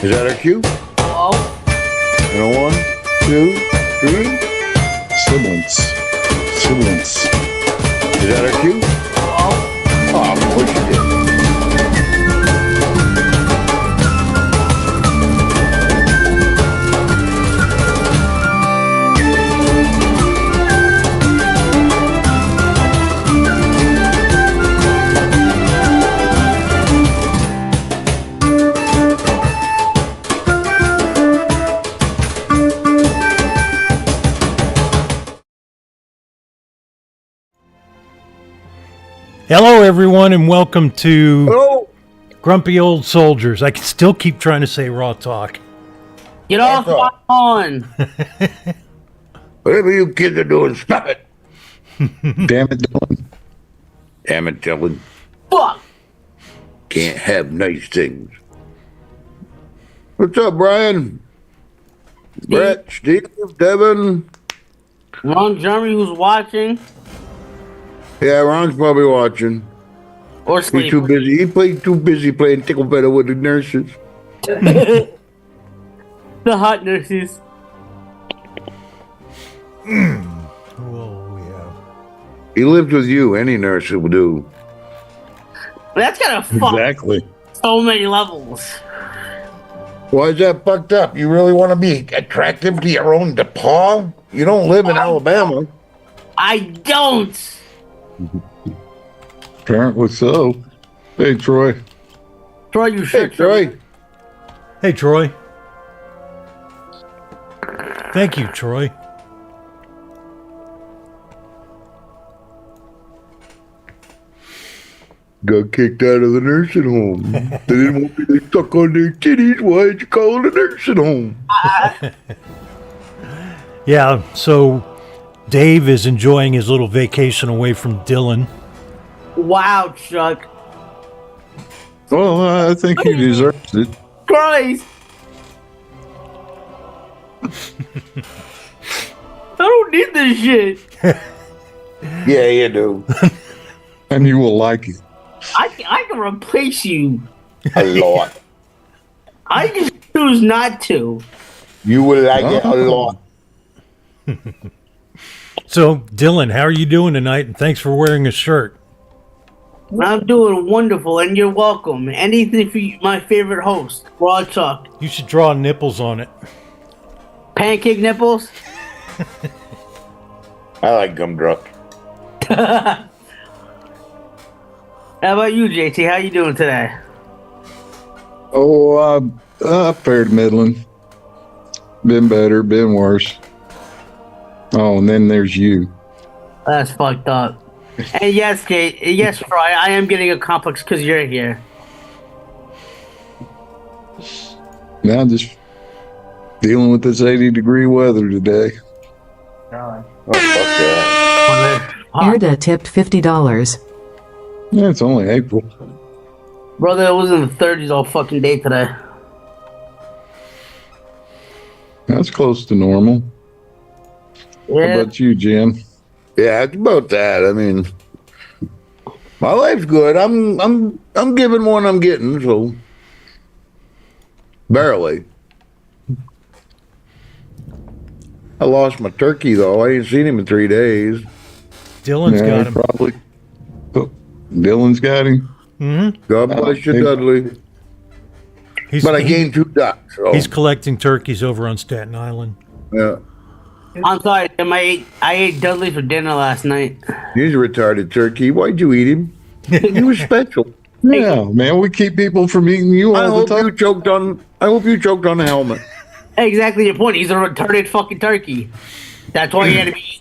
Is that our cue? Oh. And a 1, 2, 3. Sibilance. Is that our cue? Oh. Oh, of course you did. Hello, everyone, and welcome to Hello. Grumpy Old Soldiers. I can still keep trying to say Raw Talk. Get off my lawn. Whatever you kids are doing, stop it. Damn it, Dylan. Damn it, Dylan. Fuck. Can't have nice things. What's up, Brian? Brett, Steve, Devin. Ron Jeremy, who's watching Yeah, Ron's probably watching. or He's sleeping. too busy. Too busy playing tickle better with the nurses. The hot nurses. Oh, yeah. He lives with you. Any nurse will do. That's gotta fuck Exactly. so many levels. Why is that fucked up? You really want to be attractive to your own DePaul? You don't live in Alabama. I don't. Apparently so. Hey, Troy. Troy, you Hey, shut Troy. Hey, Troy. Thank you, Troy. Got kicked out of the nursing home. They didn't want me to suck on their titties. Why'd you call it a nursing home? Yeah, so Dave is enjoying his little vacation away from Dylan. Wow, Chuck. Well, I think he deserves it. Christ. I don't need this shit. Yeah, you do. And you will like it. I can replace you. A lot. I just choose not to. You will like it a lot. So, Dylan, how are you doing tonight? And thanks for wearing a shirt. I'm doing wonderful, and you're welcome. Anything for you, my favorite host, Raw Talk. You should draw nipples on it. Pancake nipples? I like gumdrop. How about you, JT? How you doing today? Oh, fair to middling. Been better, been worse. Oh, and then there's you. That's fucked up. And yes, Kate, yes, Troy, I am getting a complex because you're here. Now just dealing with this 80-degree weather today. Oh, fuck that. Erda tipped $50. Yeah, it's only April. Brother, it was in the 30s all fucking day today. That's close to normal. How Yeah, about you, Jim? Yeah, it's about that. I mean, my life's good. I'm giving more than I'm getting, so barely. I lost my turkey though. I ain't seen him in 3 days. Dylan's Yeah, got him. probably. Oh, Dylan's got him. God bless you, Dudley. But I gained 2 ducks. So, He's collecting turkeys over on Staten Island. yeah, I'm sorry, Tim, I ate Dudley for dinner last night. he's a retarded turkey. Why'd you eat him? He was special. Yeah, man, we keep people from eating you I all the hope time. you choked on. I hope you choked on the helmet. Exactly your point. He's a retarded fucking turkey. That's why he had to be.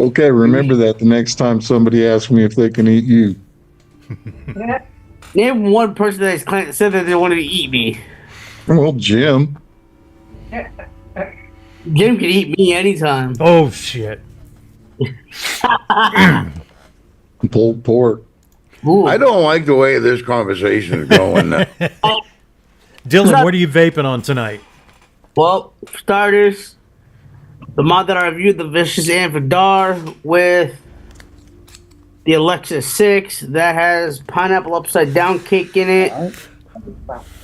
Okay, remember that the next time somebody asks me if they can eat you. Name one person that said that they wanted to eat me. Well, Jim. Jim can eat me anytime. Oh, shit. Pulled pork. Ooh. I don't like the way this conversation is going. Dylan, what are you vaping on tonight? Well, for starters, the mod that I reviewed, the Vicious Amphodar with the Alexa 6 that has pineapple upside down cake in it.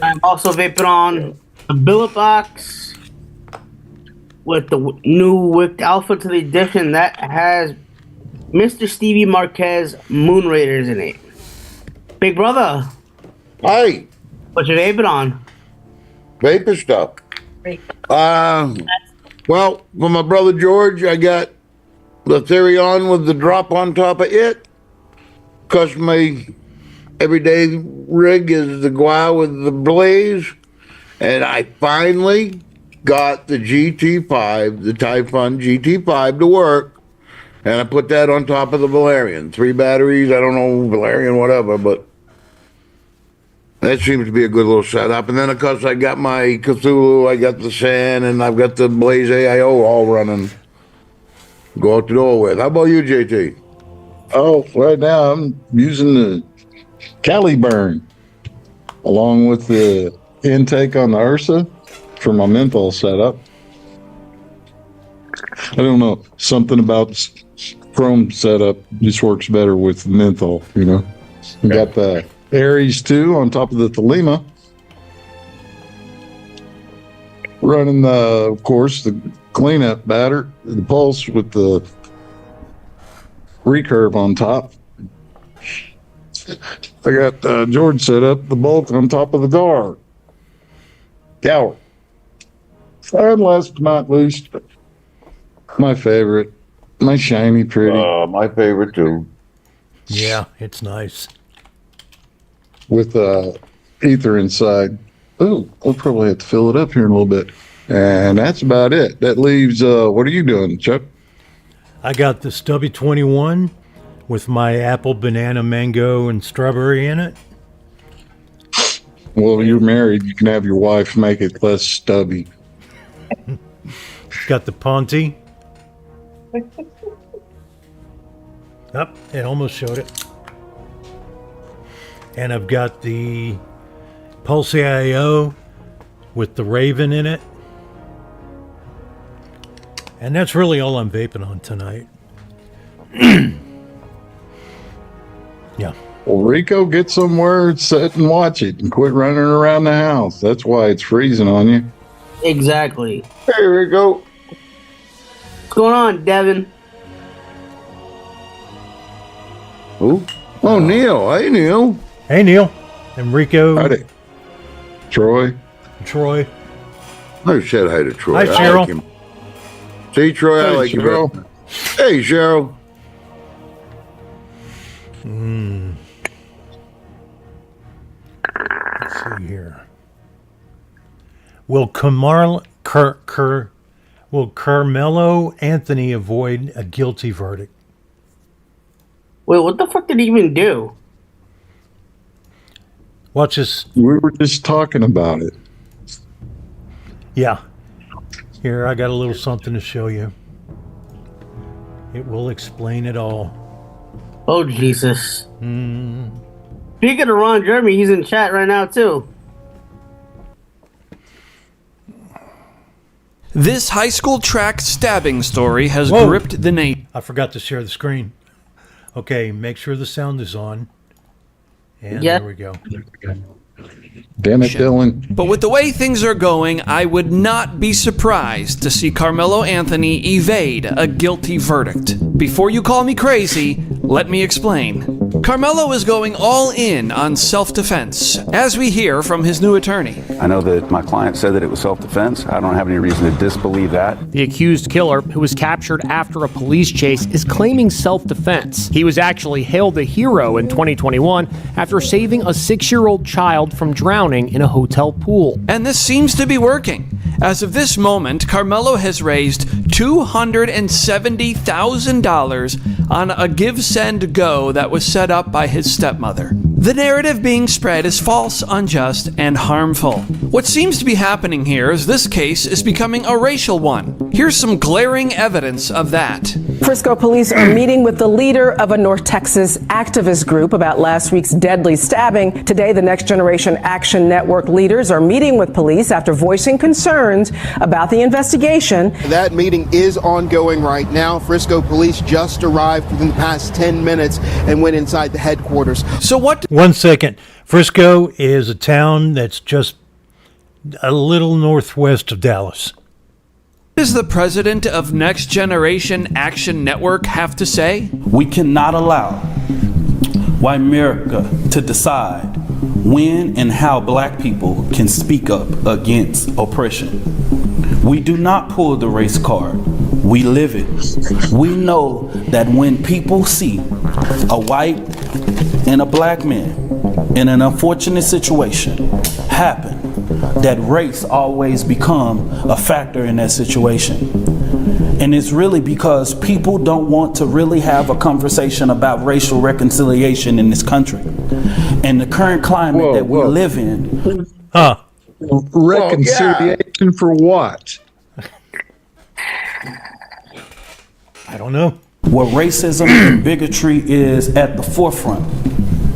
I'm also vaping on a billet box with the new Wicked Alpha to the edition that has Mr. Stevie Marquez Moon Raiders in it. Big brother, Hi, what you vaping on? vapor stuff. Well, for my brother George, I got the Therion with the drop on top of it. Cause my everyday rig is the Gua with the blaze. And I finally got the GT5, the Typhon GT5 to work. And I put that on top of the Valerian. 3 batteries, I don't know, Valerian, whatever, but that seems to be a good little setup. And then, of course, I got my Cthulhu, I got the San, and I've got the Blaze AIO all running. Go out the door with. How about you, JT? Oh, right now I'm using the Caliburn along with the intake on the Ursa for my menthol setup. I don't know, something about Chrome setup just works better with menthol, you know. We got the Aries 2 on top of the Thelema. Running the, of course, the cleanup batter, the Pulse with the recurve on top. I got George set up the Bulk on top of the Gower. And last but not least, my favorite, my shiny pretty. My favorite, too. Yeah, it's nice. With ether inside. Oh, I'll probably have to fill it up here in a little bit. And that's about it. That leaves, what are you doing, Chuck? I got the Stubby 21 with my apple, banana, mango, and strawberry in it. Well, you're married. You can have your wife make it less stubby. Got the Ponte. Up, it almost showed it. And I've got the Pulse AIO with the Raven in it. And that's really all I'm vaping on tonight. Yeah. Well, Rico, get somewhere, sit and watch it, and quit running around the house. That's why it's freezing on you. Exactly. There we go. What's going on, Devin? Who? Oh, Neil. Hey, Neil. Hey, Neil. And Rico. Howdy. Troy. Troy. I said hi to Troy. Hi, I Cheryl. like him. See, Troy, I like Cheryl. him. Hey, Cheryl. Let's see here. Will Carmelo Anthony avoid a guilty verdict? Wait, what the fuck did he even do? Watch this. We were just talking about it. Yeah. Here, I got a little something to show you. It will explain it all. Oh, Jesus. Speaking of Ron Jeremy, he's in chat right now, too. This high school track stabbing story has Whoa. gripped the nation. I forgot to share the screen. Okay, make sure the sound is on. And Yep. there we go. Damn it, Dylan. But with the way things are going, I would not be surprised to see Carmelo Anthony evade a guilty verdict. Before you call me crazy, let me explain. Carmelo is going all in on self-defense, as we hear from his new attorney. I know that my client said that it was self-defense. I don't have any reason to disbelieve that. The accused killer, who was captured after a police chase, is claiming self-defense. He was actually hailed a hero in 2021 after saving a 6-year-old child from drowning in a hotel pool. And this seems to be working. As of this moment, Carmelo has raised $270,000 on a Give Send Go that was set up by his stepmother. The narrative being spread is false, unjust, and harmful. What seems to be happening here is this case is becoming a racial one. Here's some glaring evidence of that. Frisco police are meeting with the leader of a North Texas activist group about last week's deadly stabbing. Today, the Next Generation Action Network leaders are meeting with police after voicing concerns about the investigation. That meeting is ongoing right now. Frisco police just arrived within the past 10 minutes and went inside the headquarters. So what? 1 second. Frisco is a town that's just a little northwest of Dallas. Does the president of Next Generation Action Network have to say? We cannot allow white America to decide when and how black people can speak up against oppression. We do not pull the race card. We live it. We know that when people see a white and a black man in an unfortunate situation happen, that race always become a factor in that situation. And it's really because people don't want to really have a conversation about racial reconciliation in this country. And the current climate that we live in. Reconciliation for what? I don't know. Where racism and bigotry is at the forefront.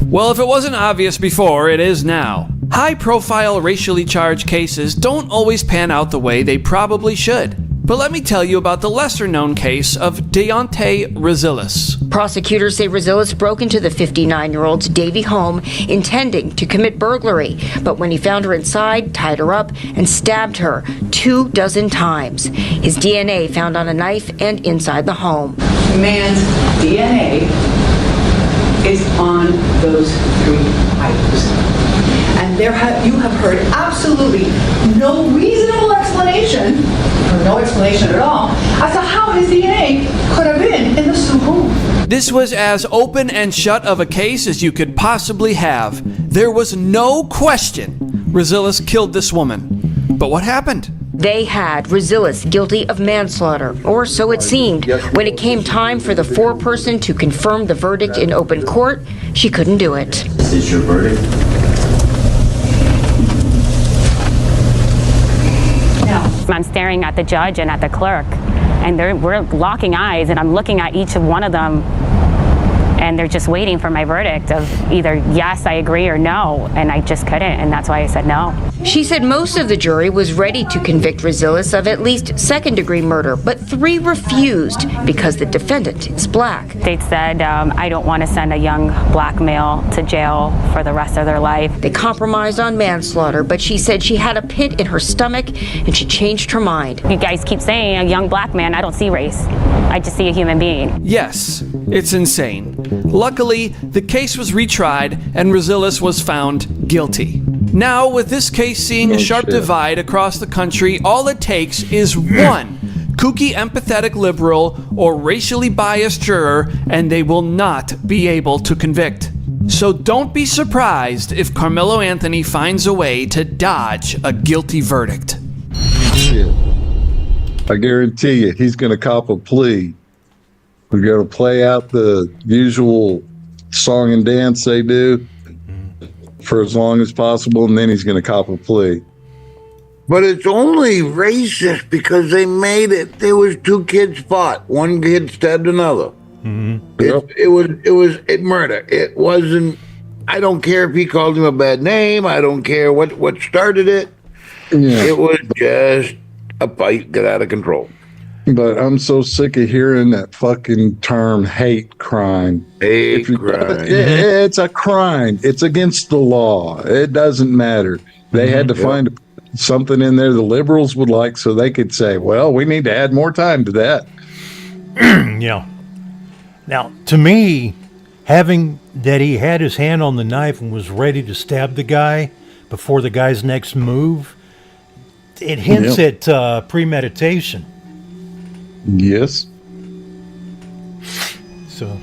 Well, if it wasn't obvious before, it is now. High-profile racially charged cases don't always pan out the way they probably should. But let me tell you about the lesser-known case of Deontay Razilis. Prosecutors say Razilis broke into the 59-year-old's Davie home intending to commit burglary, but when he found her inside, tied her up, and stabbed her 24 times. His DNA found on a knife and inside the home. The man's DNA is on those 3 items. And you have heard absolutely no reasonable explanation, or no explanation at all, as to how his DNA could have been in the Sioux home. This was as open and shut of a case as you could possibly have. There was no question Razilis killed this woman. But what happened? They had Razilis guilty of manslaughter, or so it seemed. When it came time for the foreperson to confirm the verdict in open court, she couldn't do it. This is your verdict. I'm staring at the judge and at the clerk, and we're locking eyes, and I'm looking at each of one of them, and they're just waiting for my verdict of either yes, I agree, or no, and I just couldn't, and that's why I said no. She said most of the jury was ready to convict Razilis of at least second-degree murder, but 3 refused because the defendant is black. They said, I don't want to send a young black male to jail for the rest of their life. They compromised on manslaughter, but she said she had a pit in her stomach and she changed her mind. You guys keep saying a young black man. I don't see race. I just see a human being. Yes, it's insane. Luckily, the case was retried and Razilis was found guilty. Now, with this case seeing a sharp divide across the country, all it takes is one kooky, empathetic liberal or racially biased juror, and they will not be able to convict. So don't be surprised if Carmelo Anthony finds a way to dodge a guilty verdict. I guarantee you, he's going to cop a plea. We're going to play out the usual song and dance they do for as long as possible, and then he's going to cop a plea. But it's only racist because they made it. There was 2 kids fought. One kid stabbed another. It was murder. It wasn't. I don't care if he called him a bad name. I don't care what started it. Yeah. It was just a fight got out of control. But I'm so sick of hearing that fucking term hate crime. Hate crime. It's a crime. It's against the law. It doesn't matter. They had to find something in there the liberals would like so they could say, well, we need to add more time to that. Yeah. Now, to me, having that he had his hand on the knife and was ready to stab the guy before the guy's next move, it hints at premeditation. Yes. So.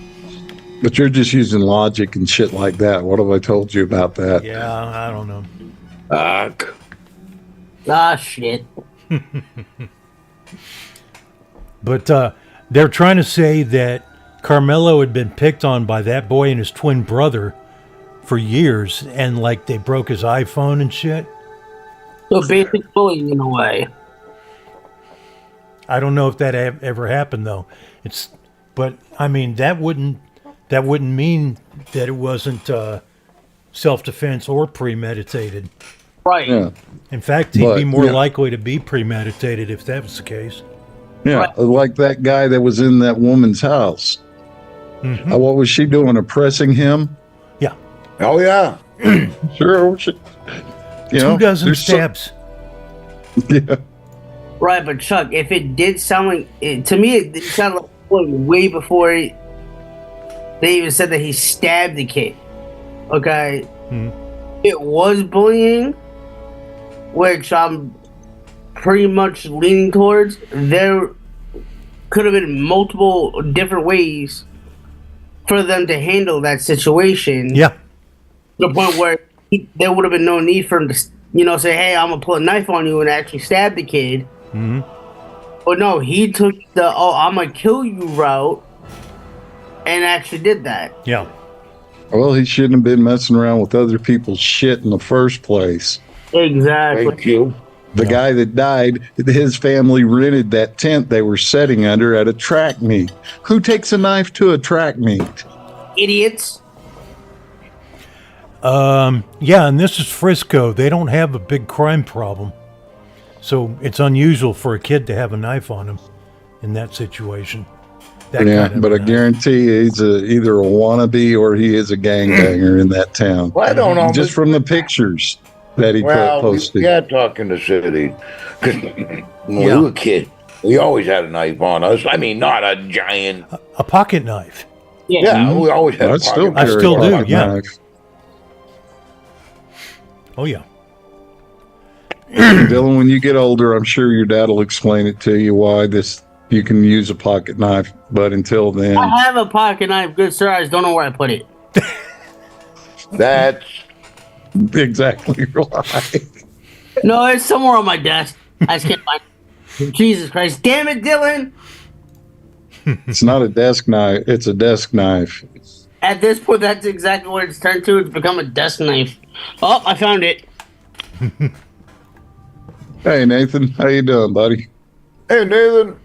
But you're just using logic and shit like that. What have I told you about that? Yeah, I don't know. Shit. But they're trying to say that Carmelo had been picked on by that boy and his twin brother for years, and like they broke his iPhone and shit. So basic bullying in a way. I don't know if that ever happened though. But I mean, that wouldn't mean that it wasn't self-defense or premeditated. Right. Yeah. In fact, he'd be But, more yeah. likely to be premeditated if that was the case. Yeah, like that guy that was in that woman's house. What was she doing? Oppressing him? Yeah. Oh, yeah. Sure. You know, 2 dozen there's so- stabs. yeah. Right, but Chuck, if it did sound like to me, it sounded like way before they even said that he stabbed the kid. Okay, it was bullying, which I'm pretty much leaning towards. There could have been multiple different ways for them to handle that situation. Yeah. To the point where there would have been no need for him to, say, "Hey, I'm gonna pull a knife on you" and actually stab the kid. But no, he took the "I'm gonna kill you" route and actually did that. Yeah. Well, he shouldn't have been messing around with other people's shit in the first place. Exactly. Thank you. The guy that died, his family rented that tent they were setting under at a track meet. Who takes a knife to a track meet? Idiots. Yeah, and this is Frisco. They don't have a big crime problem. So it's unusual for a kid to have a knife on him in that situation. That Yeah, kind of but I knife. guarantee he's either a wannabe or he is a gangbanger in that town. Well, I don't know. Just from the pictures that he posted. Yeah, talking to city. Because when we were kids, we always had a knife on us. I mean, not a giant. A pocket knife. Yeah, we always had a pocket I still do, pocket yeah. knife. Oh, yeah. Dylan, when you get older, I'm sure your dad will explain it to you why you can use a pocket knife. But until then, I have a pocket knife, good sir. I just don't know where I put it. That's exactly right. No, it's somewhere on my desk. I just can't find it. Jesus Christ. Damn it, Dylan. It's not a desk knife. It's a desk knife. At this point, that's exactly what it's turned to. It's become a desk knife. Oh, I found it. Hey, Nathan. How you doing, buddy? Hey, Nathan.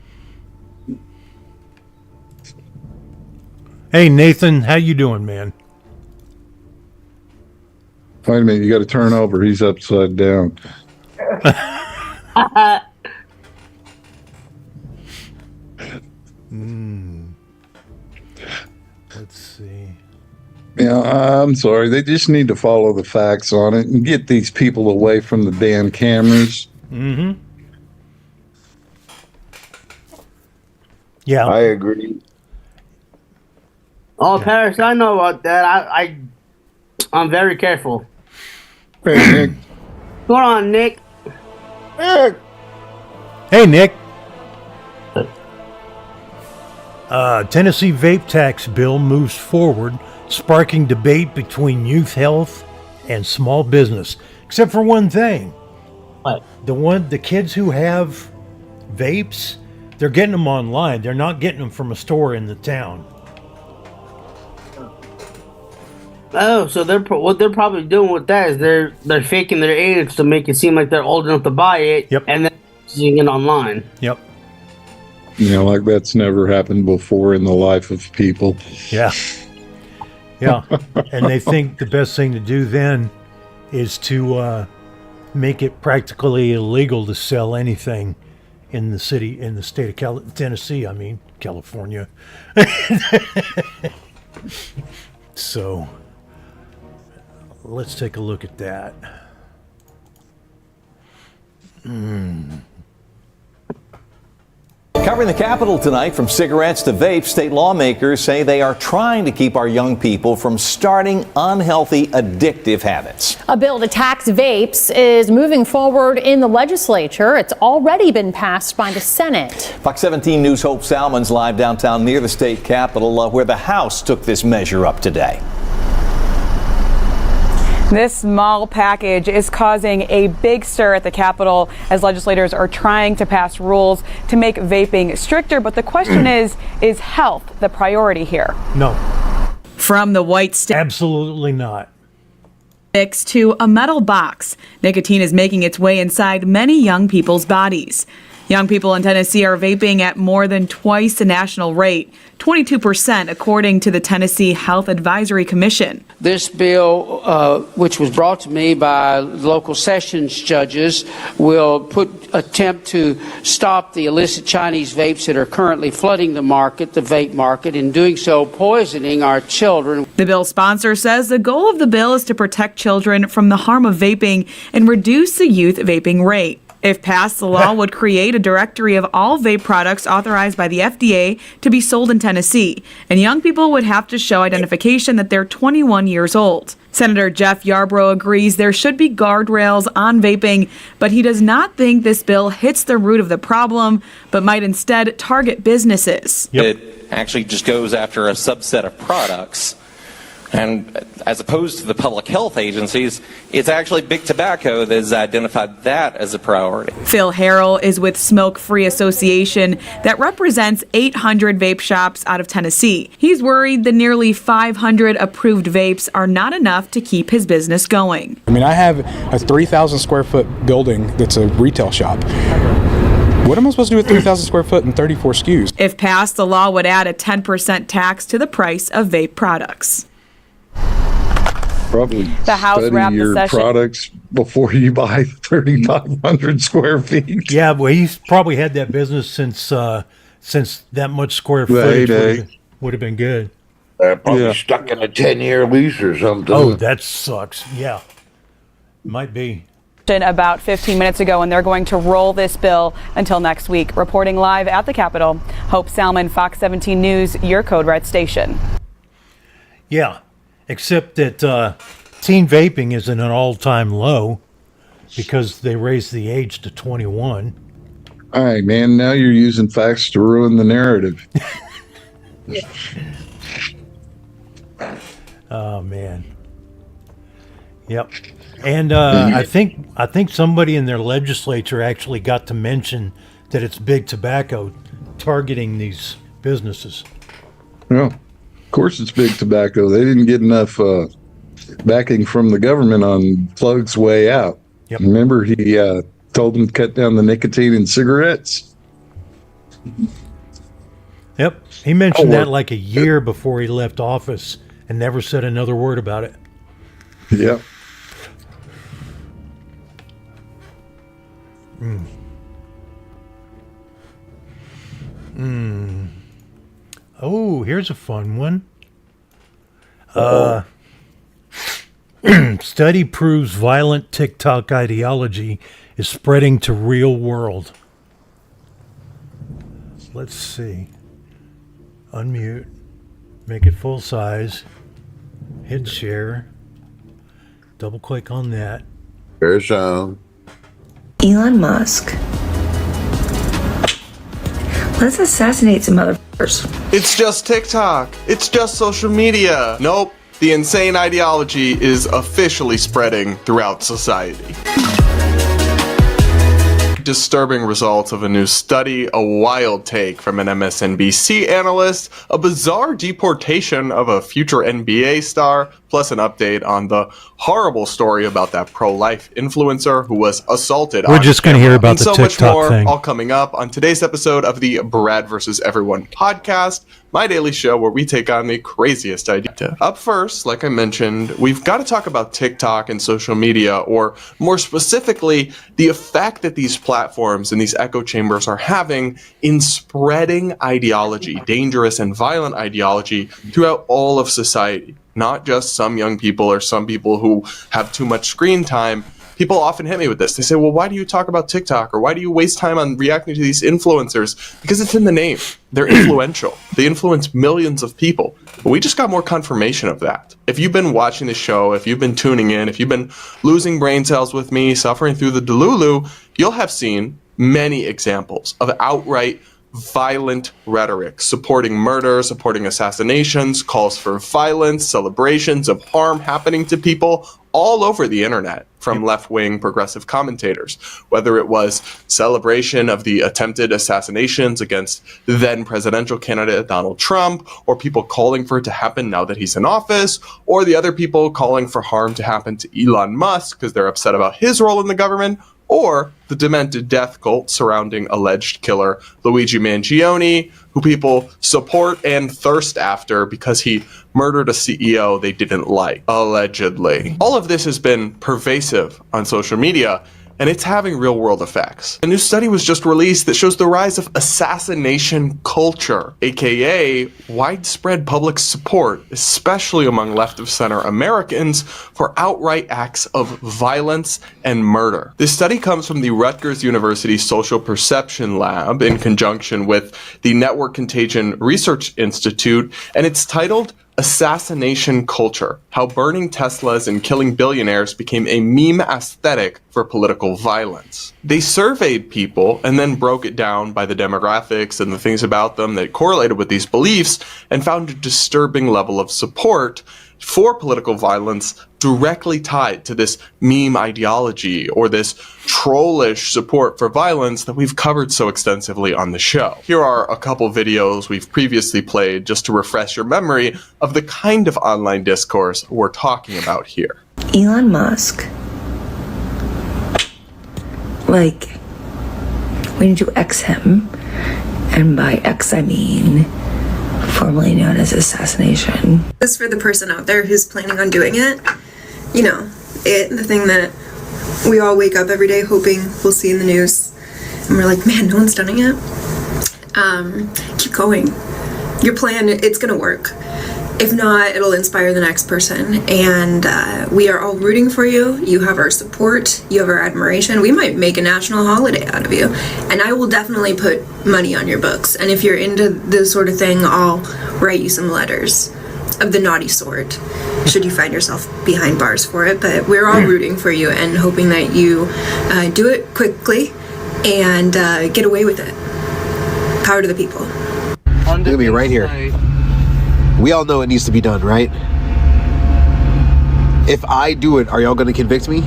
Hey, Nathan, how you doing, man? Wait a minute. You got to turn over. He's upside down. Let's see. Yeah, I'm sorry. They just need to follow the facts on it and get these people away from the damn cameras. Yeah. I agree. Oh, Paris, I know about that. I'm very careful. Hey, Nick. Go on, Nick. Hey, Nick. Tennessee vape tax bill moves forward, sparking debate between youth health and small business. Except for one thing. What? The kids who have vapes, they're getting them online. They're not getting them from a store in the town. Oh, so what they're probably doing with that is they're faking their age to make it seem like they're old enough to buy it. Yep. And then using it online. Yep. You know, like that's never happened before in the life of people. Yeah. Yeah. And they think the best thing to do then is to make it practically illegal to sell anything in the state of Tennessee. I mean, California. So let's take a look at that. Covering the Capitol tonight, from cigarettes to vapes, state lawmakers say they are trying to keep our young people from starting unhealthy, addictive habits. A bill to tax vapes is moving forward in the legislature. It's already been passed by the Senate. Fox 17 News' Hope Salmon's live downtown near the state capitol, where the House took this measure up today. This small package is causing a big stir at the Capitol as legislators are trying to pass rules to make vaping stricter. But the question is health the priority here? No. From the white stick Absolutely not. to a metal box, nicotine is making its way inside many young people's bodies. Young people in Tennessee are vaping at more than twice the national rate, 22% according to the Tennessee Health Advisory Commission. This bill, which was brought to me by local sessions judges, will attempt to stop the illicit Chinese vapes that are currently flooding the vape market, in doing so poisoning our children. The bill sponsor says the goal of the bill is to protect children from the harm of vaping and reduce the youth vaping rate. If passed, the law would create a directory of all vape products authorized by the FDA to be sold in Tennessee, and young people would have to show identification that they're 21 years old. Senator Jeff Yarbrough agrees there should be guardrails on vaping, but he does not think this bill hits the root of the problem, but might instead target businesses. It actually just goes after a subset of products. And as opposed to the public health agencies, it's actually big tobacco that has identified that as a priority. Phil Harrell is with Smoke Free Association that represents 800 vape shops out of Tennessee. He's worried the nearly 500 approved vapes are not enough to keep his business going. I mean, I have a 3,000 square foot building that's a retail shop. What am I supposed to do with 3,000 square foot and 34 SKUs? If passed, the law would add a 10% tax to the price of vape products. Probably the House study wrapped the your session. products before you buy 3,500 square feet. Yeah, well, he's probably had that business since that much square footage would have been good. Probably stuck in a 10-year lease or something. Oh, that sucks. Yeah, might be. About 15 minutes ago, and they're going to roll this bill until next week. Reporting live at the Capitol, Hope Salmon, Fox 17 News, your Code Red station. Yeah, except that teen vaping is at an all-time low because they raised the age to 21. All right, man, now you're using facts to ruin the narrative. Oh, man. Yep. And I think somebody in their legislature actually got to mention that it's big tobacco targeting these businesses. Well, of course it's big tobacco. They didn't get enough backing from the government on Plug's way out. Yep. Remember, he told them to cut down the nicotine in cigarettes? Yep. He mentioned that like a year before he left office and never said another word about it. Yep. Oh, here's a fun one. Study proves violent TikTok ideology is spreading to real world. Let's see. Unmute. Make it full size. Hit share. Double click on that. There's sound. Elon Musk. Let's assassinate some motherfuckers. It's just TikTok. It's just social media. Nope. The insane ideology is officially spreading throughout society. Disturbing results of a new study, a wild take from an MSNBC analyst, a bizarre deportation of a future NBA star, plus an update on the horrible story about that pro-life influencer who was assaulted. We're just going to hear about and the so TikTok much more, thing. all coming up on today's episode of the Brad vs. Everyone podcast, my daily show where we take on the craziest idea. Up first, like I mentioned, we've got to talk about TikTok and social media, or more specifically, the effect that these platforms and these echo chambers are having in spreading ideology, dangerous and violent ideology, throughout all of society. Not just some young people or some people who have too much screen time. People often hit me with this. They say, well, why do you talk about TikTok? Or why do you waste time on reacting to these influencers? Because it's in the name. They're influential. They influence millions of people. But we just got more confirmation of that. If you've been watching the show, if you've been tuning in, if you've been losing brain cells with me, suffering through the delulu, you'll have seen many examples of outright violent rhetoric, supporting murder, supporting assassinations, calls for violence, celebrations of harm happening to people all over the internet from left-wing progressive commentators, whether it was celebration of the attempted assassinations against then presidential candidate Donald Trump, or people calling for it to happen now that he's in office, or the other people calling for harm to happen to Elon Musk because they're upset about his role in the government, or the demented death cult surrounding alleged killer Luigi Mangione, who people support and thirst after because he murdered a CEO they didn't like, allegedly. All of this has been pervasive on social media, and it's having real-world effects. A new study was just released that shows the rise of assassination culture, aka widespread public support, especially among left-of-center Americans, for outright acts of violence and murder. This study comes from the Rutgers University Social Perception Lab in conjunction with the Network Contagion Research Institute, and it's titled Assassination Culture: How Burning Teslas and Killing Billionaires Became a Meme Aesthetic for Political Violence. They surveyed people and then broke it down by the demographics and the things about them that correlated with these beliefs, and found a disturbing level of support for political violence directly tied to this meme ideology or this trollish support for violence that we've covered so extensively on the show. Here are a couple videos we've previously played just to refresh your memory of the kind of online discourse we're talking about here. Elon Musk, like, we need to X him, and by X I mean formerly known as assassination. This for the person out there who's planning on doing it. You know, the thing that we all wake up every day hoping we'll see in the news, and we're like, man, no one's done it yet. Keep going. Your plan, it's gonna work. If not, it'll inspire the next person, and we are all rooting for you. You have our support, you have our admiration. We might make a national holiday out of you, and I will definitely put money on your books. And if you're into this sort of thing, I'll write you some letters of the naughty sort, should you find yourself behind bars for it. But we're all rooting for you and hoping that you do it quickly and get away with it. Power to the people. Look at me right here. We all know it needs to be done, right? If I do it, are y'all gonna convict me?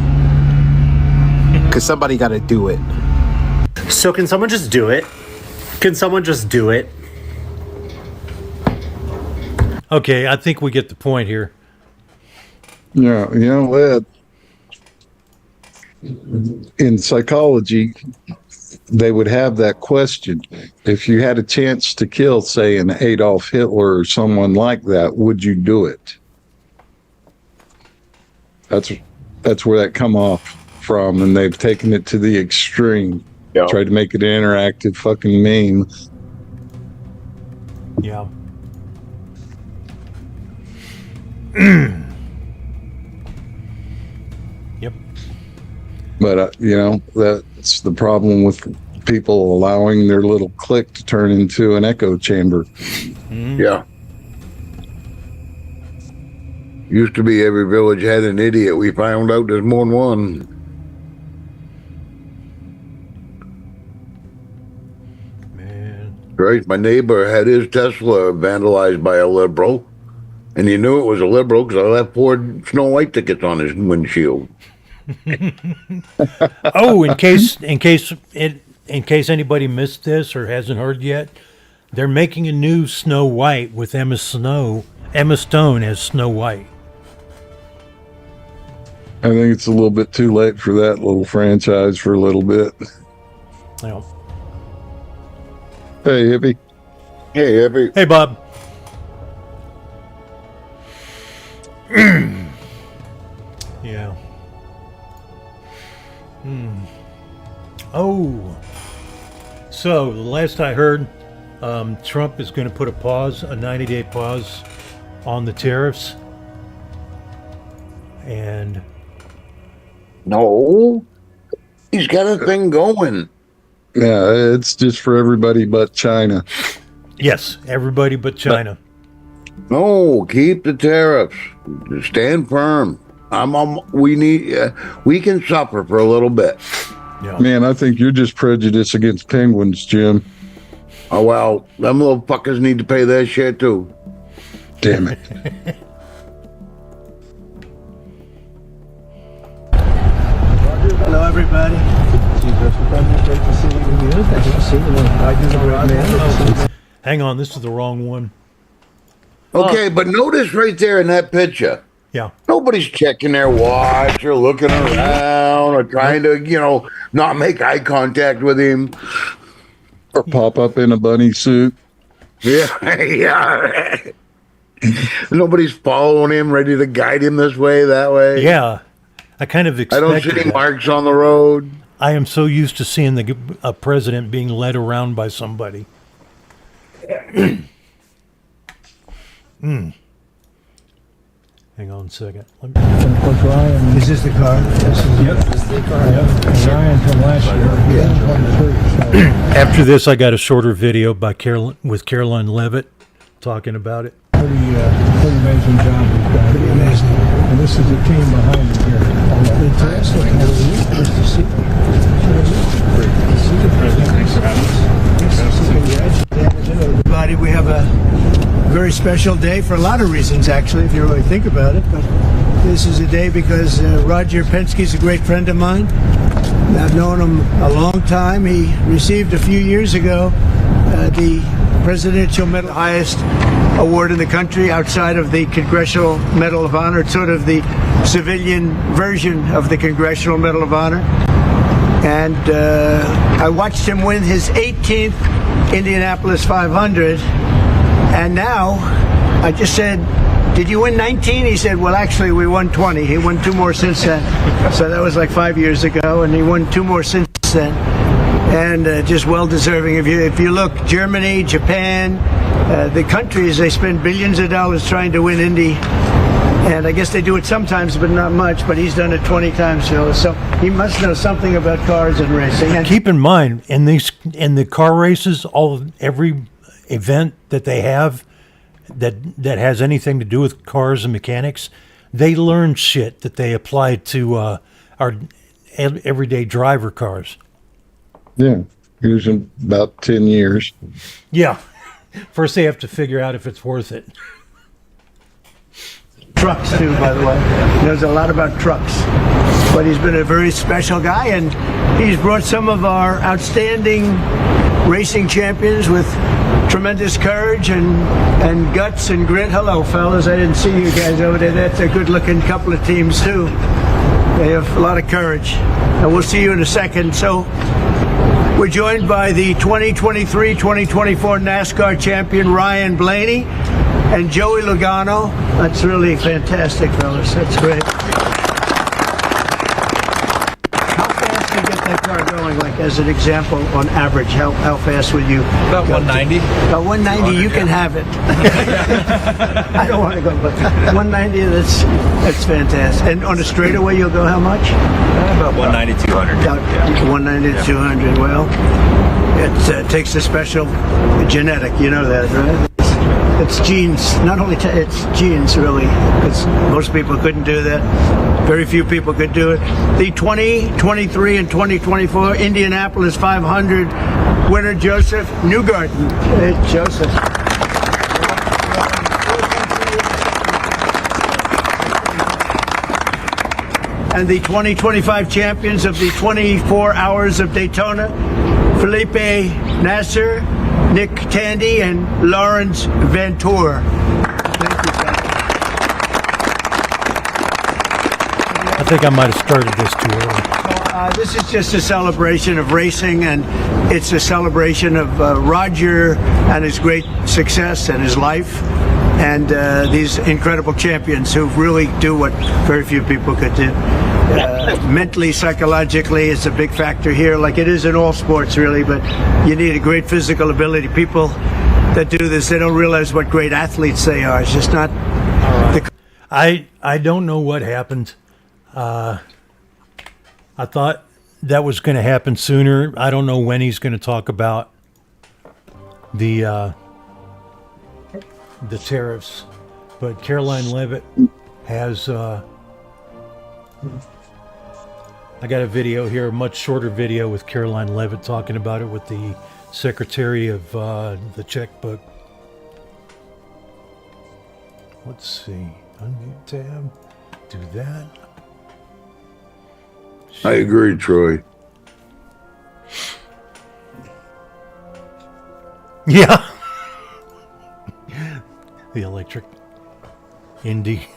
Because somebody gotta do it. So can someone just do it? Can someone just do it? Okay, I think we get the point here. Yeah, you know, Ed, in psychology, they would have that question. If you had a chance to kill, say, an Adolf Hitler or someone like that, would you do it? That's where that come off from, and they've taken it to the extreme. Yeah. Tried to make it an interactive fucking meme. Yeah. Yep. But, you know, that's the problem with people allowing their little clique to turn into an echo chamber. Yeah. Used to be every village had an idiot. We found out there's more than one. Right, my neighbor had his Tesla vandalized by a liberal, and he knew it was a liberal because I left poor Snow White tickets on his windshield. Oh, in case anybody missed this or hasn't heard yet, they're making a new Snow White with Emma Stone as Snow White. I think it's a little bit too late for that little franchise for a little bit. Yeah. Hey, Hippie. Hey, Hippie. Hey, Bob. Yeah. Oh. So, the last I heard, Trump is going to put a 90-day pause on the tariffs. And... No. He's got a thing going. Yeah, it's just for everybody but China. Yes, everybody but China. No, keep the tariffs. Stand firm. We can suffer for a little bit. Yeah. Man, I think you're just prejudiced against penguins, Jim. Oh, well, them little fuckers need to pay their share, too. Damn it. Hello, everybody. Hang on, this is the wrong one. Okay, but notice right there in that picture, Yeah. Nobody's checking their watch or looking around or trying to, not make eye contact with him. Or pop up in a bunny suit. Yeah, yeah. Nobody's following him, ready to guide him this way, that way. Yeah. I kind of I expected don't see any that. marks on the road. I am so used to seeing a president being led around by somebody. Hang on a second. Ryan, is this the car? This is the car. Yep. Ryan from last year. After this, I got a shorter video by Caroline Levitt talking about it. Pretty amazing job we've done. Pretty amazing. And this is the team behind it here. Interesting. Nice to see Thanks for having us. everybody. We have a very special day for a lot of reasons, actually, if you really think about it. But this is a day because Roger Penske's a great friend of mine. I've known him a long time. He received a few years ago the Presidential Medal, highest award in the country outside of the Congressional Medal of Honor. It's sort of the civilian version of the Congressional Medal of Honor. And I watched him win his 18th Indianapolis 500. And now I just said, did you win 19? He said, well, actually, we won 20. He won 2 more since then. So that was like 5 years ago, and he won 2 more since then. And just well-deserving. If you look, Germany, Japan, the countries, they spend billions of dollars trying to win Indy. And I guess they do it sometimes, but not much. But he's done it 20 times, Phyllis. So he must know something about cars and racing. And keep in mind, in the car races, every event that they have that has anything to do with cars and mechanics, they learn shit that they apply to our everyday driver cars. Yeah, usually about 10 years. Yeah. First they have to figure out if it's worth it. Trucks, too, by the way. He knows a lot about trucks. But he's been a very special guy, and he's brought some of our outstanding racing champions with tremendous courage and guts and grit. Hello, fellas. I didn't see you guys over there. That's a good-looking couple of teams, too. They have a lot of courage. And we'll see you in a second. So we're joined by the 2023-2024 NASCAR champion, Ryan Blaney, and Joey Logano. That's really fantastic, fellas. That's great. That car going, like as an example, on average, how fast would you About 190. About 190, you can have it. I don't want to go, but 190, that's fantastic. And on a straightaway, you'll go how much? About 190, 200. About 190 to 200. Well, it takes a special genetic, you know that, right? It's genes. Not only it's genes, really, because most people couldn't do that. Very few people could do it. The 2023 and 2024 Indianapolis 500 winner, Joseph Newgarden. Hey, Joseph. And the 2025 champions of the 24 Hours of Daytona, Felipe Nasser, Nick Tandy, and Lawrence Ventura. Thank you, sir. I think I might have started this too early. This is just a celebration of racing, and it's a celebration of Roger and his great success and his life, and these incredible champions who really do what very few people could do. Mentally, psychologically, it's a big factor here, like it is in all sports, really, but you need a great physical ability. People that do this, they don't realize what great athletes they are. It's just not... I don't know what happened. I thought that was going to happen sooner. I don't know when he's going to talk about the tariffs, but Caroline Levitt has... I got a video here, a much shorter video with Caroline Levitt talking about it with the Secretary of the checkbook. Let's see. Unmute tab. Do that. I agree, Troy. Yeah. The electric Indy.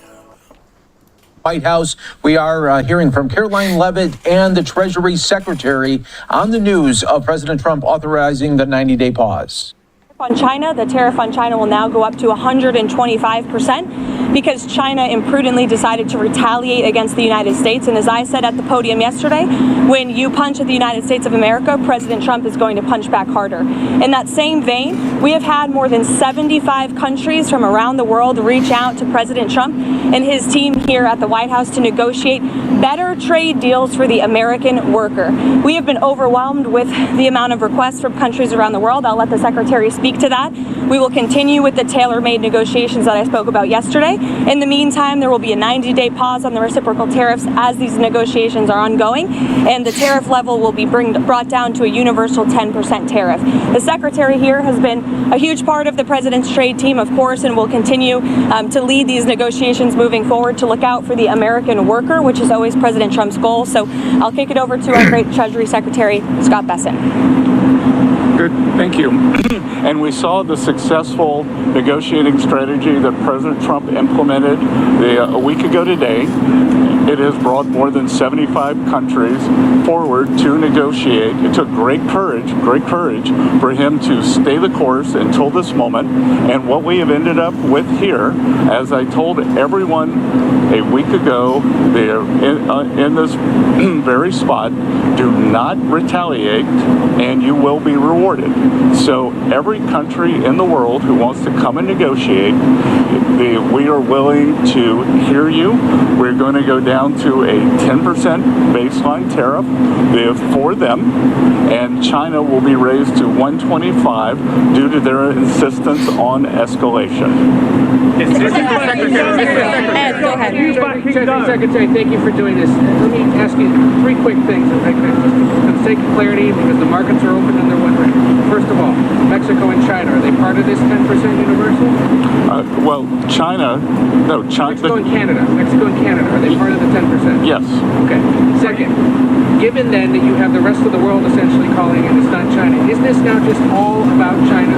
White House. We are hearing from Caroline Leavitt and the Treasury Secretary on the news of President Trump authorizing the 90-day pause. On China, the tariff on China will now go up to 125% because China imprudently decided to retaliate against the United States. And as I said at the podium yesterday, when you punch at the United States of America, President Trump is going to punch back harder. In that same vein, we have had more than 75 countries from around the world reach out to President Trump and his team here at the White House to negotiate better trade deals for the American worker. We have been overwhelmed with the amount of requests from countries around the world. I'll let the Secretary speak to that. We will continue with the tailor-made negotiations that I spoke about yesterday. In the meantime, there will be a 90-day pause on the reciprocal tariffs as these negotiations are ongoing, and the tariff level will be brought down to a universal 10% tariff. The Secretary here has been a huge part of the President's trade team, of course, and will continue to lead these negotiations moving forward to look out for the American worker, which is always President Trump's goal. So I'll kick it over to our great Treasury Secretary, Scott Bessent. Good, thank you. And we saw the successful negotiating strategy that President Trump implemented a week ago today. It has brought more than 75 countries forward to negotiate. It took great courage for him to stay the course until this moment. And what we have ended up with here, as I told everyone a week ago, they are in this very spot, do not retaliate and you will be rewarded. So every country in the world who wants to come and negotiate, we are willing to hear you. We're going to go down to a 10% baseline tariff for them, and China will be raised to 125 due to their insistence on escalation. Ed, go ahead. Secretary, thank you for doing this. Let me ask you three quick things, if I could, for the sake of clarity, because the markets are open and they're wondering. First of all, Mexico and China, are they part of this 10% universal? Mexico and Canada, are they part of the 10%? Yes. Okay. Second, given then that you have the rest of the world essentially calling and it's not China, is this now just all about China?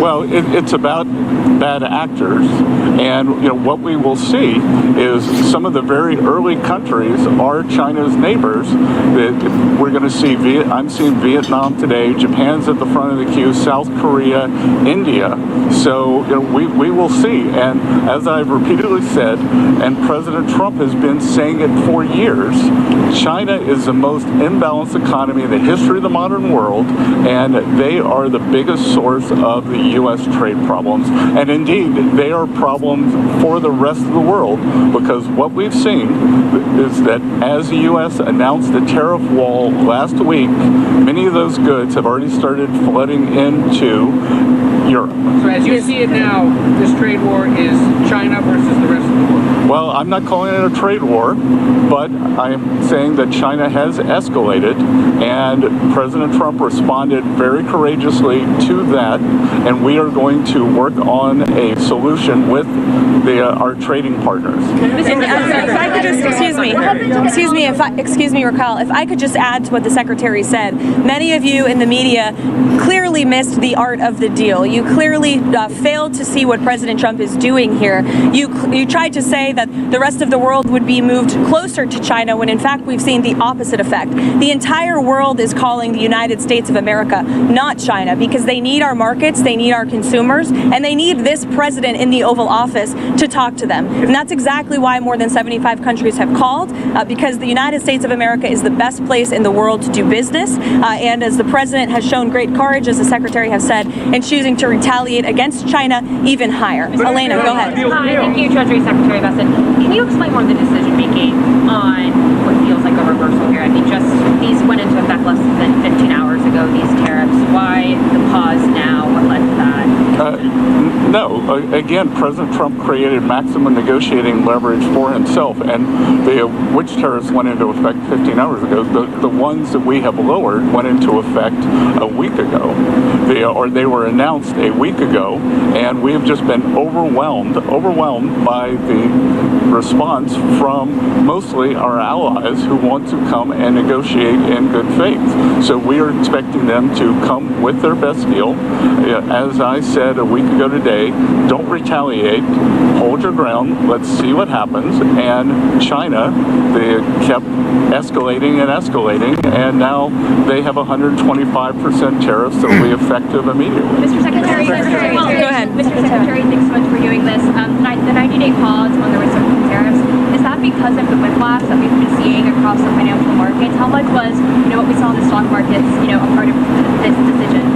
Well, it's about bad actors, and what we will see is some of the very early countries are China's neighbors. That we're going to see. I'm seeing Vietnam today. Japan's at the front of the queue. South Korea, India. So we will see. And as I've repeatedly said, and President Trump has been saying it for years, China is the most imbalanced economy in the history of the modern world, and they are the biggest source of the U.S. trade problems. And indeed, they are problems for the rest of the world, because what we've seen is that as the U.S. announced the tariff wall last week, many of those goods have already started flooding into Europe. So as you see it now, this trade war is China versus the rest of the world. Well, I'm not calling it a trade war, but I'm saying that China has escalated, and President Trump responded very courageously to that, and we are going to work on a solution with our trading partners. If I could just, excuse me, Raquel, if I could just add to what the Secretary said. Many of you in the media clearly missed the art of the deal. You clearly failed to see what President Trump is doing here. You tried to say that the rest of the world would be moved closer to China when in fact we've seen the opposite effect. The entire world is calling the United States of America, not China, because they need our markets, they need our consumers, and they need this president in the Oval Office to talk to them. And that's exactly why more than 75 countries have called, because the United States of America is the best place in the world to do business. And as the president has shown great courage, as the secretary has said, in choosing to retaliate against China even higher. Elena, go ahead. Hi, thank you, Treasury Secretary Bessent. Can you explain more of the decision making on what feels like a reversal here? I mean, just these went into effect less than 15 hours ago, these tariffs. Why the pause now? What led to that? No, again, President Trump created maximum negotiating leverage for himself, and which tariffs went into effect 15 hours ago? The ones that we have lowered went into effect a week ago, they were announced a week ago, and we have just been overwhelmed by the response from mostly our allies who want to come and negotiate in good faith. So we are expecting them to come with their best deal. As I said said a week ago today, don't retaliate, hold your ground, let's see what happens. And China, they kept escalating and escalating, and now they have 125% tariffs that will be effective immediately. Mr. Secretary, go ahead. Mr. Secretary, thanks so much for doing this. The 90-day pause on the reciprocal tariffs, is that because of the whiplash that we've been seeing across the financial markets? How much was, what we saw in the stock markets, a part of this decision?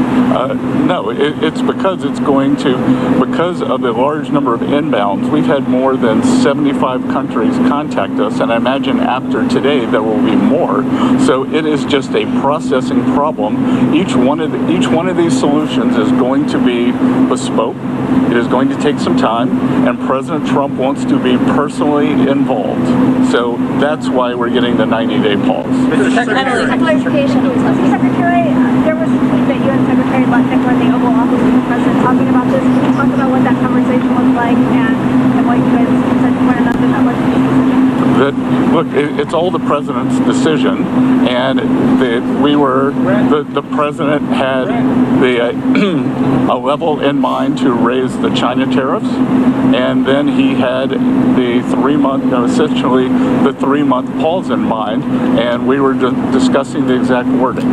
No, it's because because of the large number of inbounds, we've had more than 75 countries contact us, and I imagine after today there will be more. So it is just a processing problem. Each one of these solutions is going to be bespoke. It is going to take some time, and President Trump wants to be personally involved. So that's why we're getting the 90-day pause. Mr. Secretary, Mr. Secretary, there was a tweet that you and Secretary Logitech were in the Oval Office with the President talking about this. Can you talk about what that conversation was like and what you guys said to one another that led to this decision? Look, it's all the president's decision, and the president had a level in mind to raise the China tariffs, and then he had the 3-month pause in mind, and we were discussing the exact wording.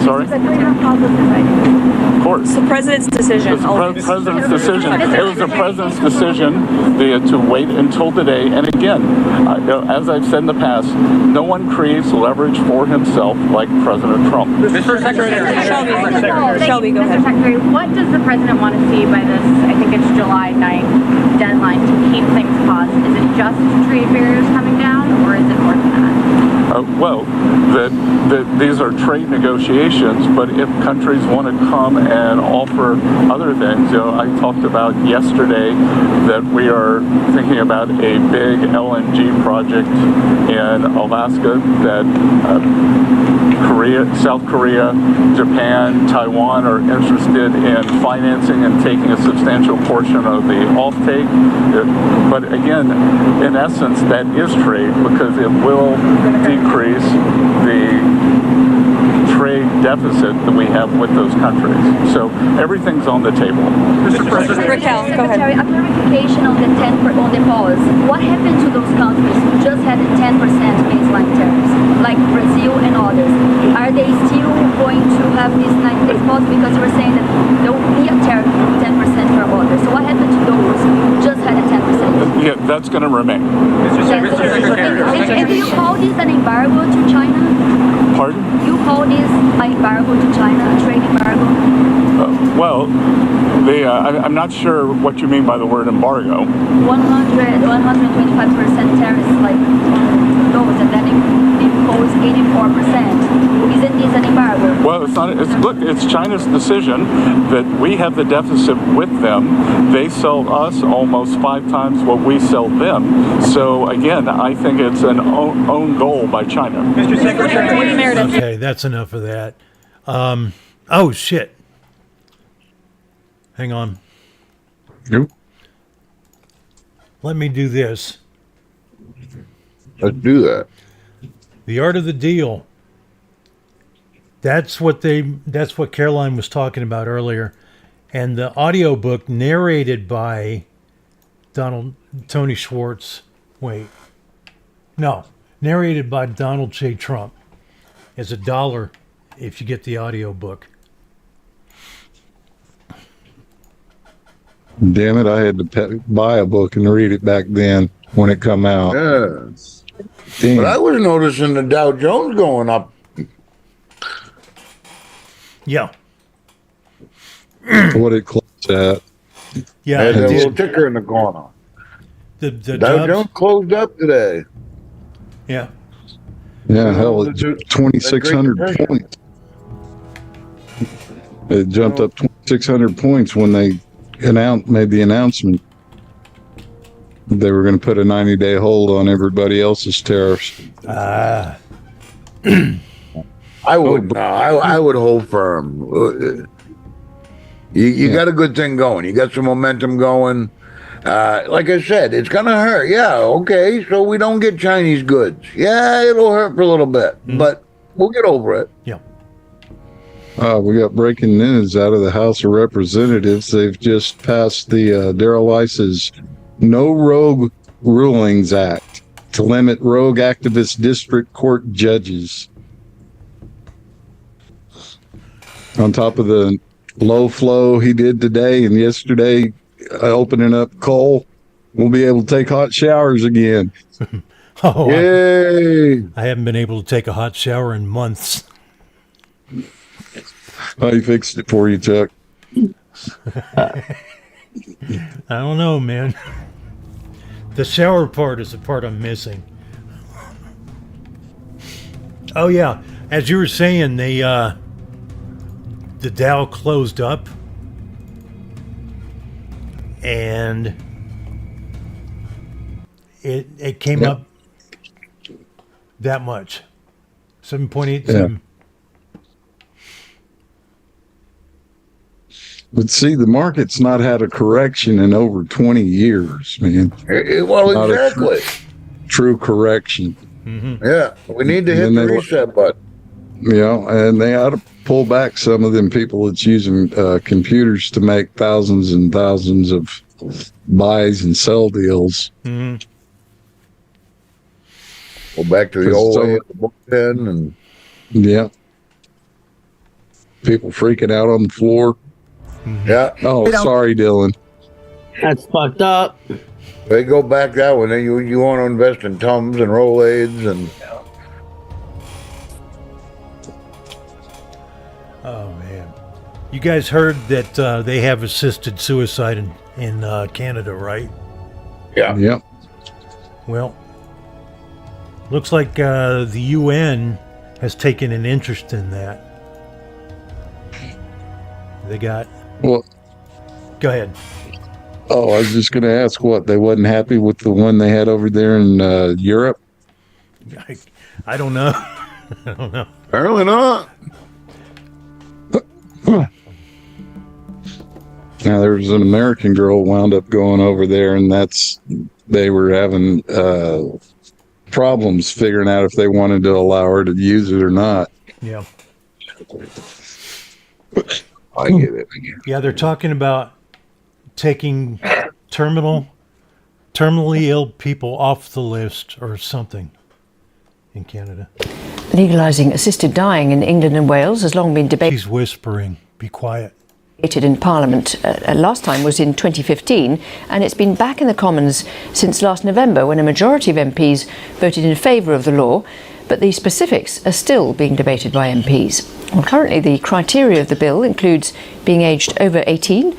Sorry? Of course. It's the president's decision. It's the president's decision. It was the president's decision to wait until today. And again, as I've said in the past, no one creates leverage for himself like President Trump. Mr. Secretary. Shelby, go ahead. Mr. Secretary, what does the president want to see by this, I think it's July 9th deadline to keep things paused? Is it just trade barriers coming down, or is it more than that? These are trade negotiations, but if countries want to come and offer other things, I talked about yesterday that we are thinking about a big LNG project in Alaska that South Korea, Japan, Taiwan are interested in financing and taking a substantial portion of the offtake. But again, in essence, that is trade because it will decrease the trade deficit that we have with those countries. So everything's on the table. Mr. President. Secretary, a clarification on the pause. What happened to those countries who just had 10% baseline tariffs, like Brazil and others? Are they still going to have this 90-day pause? Because you were saying that there will be a tariff of 10% for others. So what happened to those who just had a 10%? Yeah, that's going to remain. And do you call this an embargo to China? Pardon? You call this an embargo to China, a trade embargo? I'm not sure what you mean by the word embargo. 125% tariffs, like those, and then impose 84%. Isn't this an embargo? Well, it's not. It's China's decision that we have the deficit with them. They sell us almost 5 times what we sell them. So again, I think it's an own goal by China. Mr. Secretary. Okay, that's enough of that. Oh shit. Hang on. Nope. Let me do this. Let's do that. The Art of the Deal. That's what Caroline was talking about earlier. And the audiobook narrated by Tony Schwartz. Narrated by Donald J. Trump is $1 if you get the audiobook. Damn it, I had to buy a book and read it back then when it come out. Yes. Damn. But I was noticing the Dow Jones going up. Yeah. What it closed at. Yeah. Had that little ticker in the corner. The Dow Jones closed up today. Yeah. Yeah, hell, it's 2,600 points. It jumped up 2,600 points when they made the announcement they were going to put a 90-day hold on everybody else's tariffs. I would hold firm. You got a good thing going. You got some momentum going. Like I said, it's going to hurt. Yeah, okay, so we don't get Chinese goods. Yeah, it'll hurt for a little bit, but we'll get over it. Yeah. We got breaking news out of the House of Representatives. They've just passed the Darrell Iss's No Rogue Rulings Act to limit rogue activist district court judges. On top of the low flow he did today and yesterday, opening up coal, we'll be able to take hot showers again. Oh, yay! I haven't been able to take a hot shower in months. Oh, he fixed it for you, Chuck. I don't know, man. The shower part is the part I'm missing. Oh, yeah. As you were saying, the Dow closed up. And it came up that much. 7.87. But see, the market's not had a correction in over 20 years, man. Well, Not exactly. True correction. Mm-hmm. Yeah, we need to hit the reset button. And they ought to pull back some of them people that's using computers to make thousands and thousands of buys and sell deals. Mm-hmm. Go back to the old way of the bullpen and people freaking out on the floor. Yeah. Oh, sorry, Dylan. That's fucked up. They go back that way. Then you want to invest in Tums and Rolaids and. Oh man, you guys heard that they have assisted suicide in Canada, right? Yeah. Yep. Well, looks like the UN has taken an interest in that. They got. Well, go ahead. Oh, I was just going to ask what they wasn't happy with the one they had over there in Europe. I don't know. I don't know. Apparently not. Now there was an American girl wound up going over there, and they were having problems figuring out if they wanted to allow her to use it or not. Yeah. I get it. Yeah, they're talking about taking terminally ill people off the list or something in Canada. Legalising assisted dying in England and Wales has long been debated. She's whispering. Be quiet. In Parliament last time was in 2015, and it's been back in the Commons since last November when a majority of MPs voted in favour of the law, but the specifics are still being debated by MPs. Well, currently the criteria of the bill includes being aged over 18,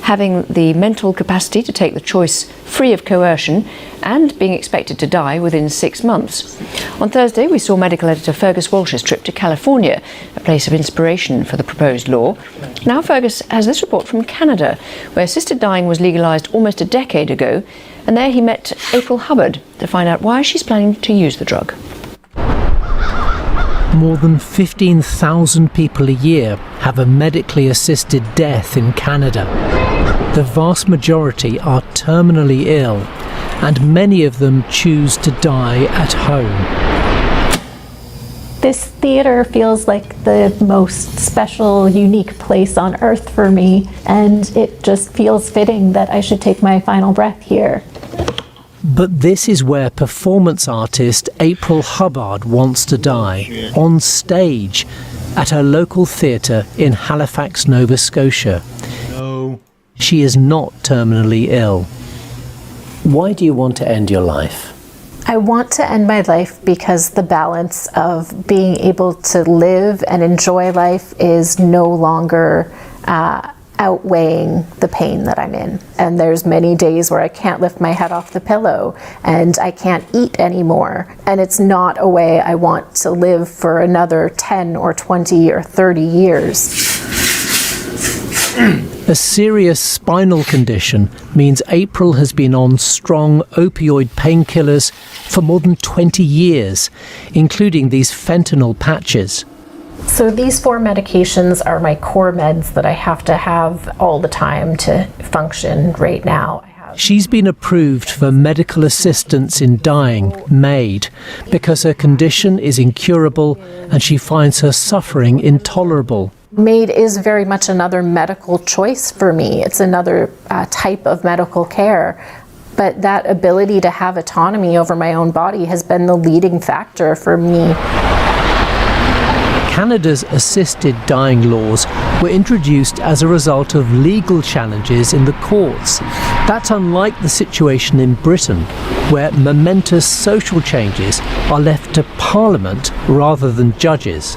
having the mental capacity to take the choice free of coercion, and being expected to die within 6 months. On Thursday, we saw medical editor Fergus Walsh's trip to California, a place of inspiration for the proposed law. Now Fergus has this report from Canada, where assisted dying was legalised almost a decade ago, and there he met April Hubbard to find out why she's planning to use the drug. More than 15,000 people a year have a medically assisted death in Canada. The vast majority are terminally ill, and many of them choose to die at home. This theater feels like the most special, unique place on earth for me, and it just feels fitting that I should take my final breath here. But this is where performance artist April Hubbard wants to die, on stage at her local theatre in Halifax, Nova Scotia. No. She is not terminally ill. Why do you want to end your life? I want to end my life because the balance of being able to live and enjoy life is no longer outweighing the pain that I'm in. And there's many days where I can't lift my head off the pillow and I can't eat anymore. And it's not a way I want to live for another 10 or 20 or 30 years. A serious spinal condition means April has been on strong opioid painkillers for more than 20 years, including these fentanyl patches. So these 4 medications are my core meds that I have to have all the time to function right now. She's been approved for medical assistance in dying, MAID, because her condition is incurable and she finds her suffering intolerable. MAID is very much another medical choice for me. It's another type of medical care. But that ability to have autonomy over my own body has been the leading factor for me. Canada's assisted dying laws were introduced as a result of legal challenges in the courts. That's unlike the situation in Britain, where momentous social changes are left to Parliament rather than judges.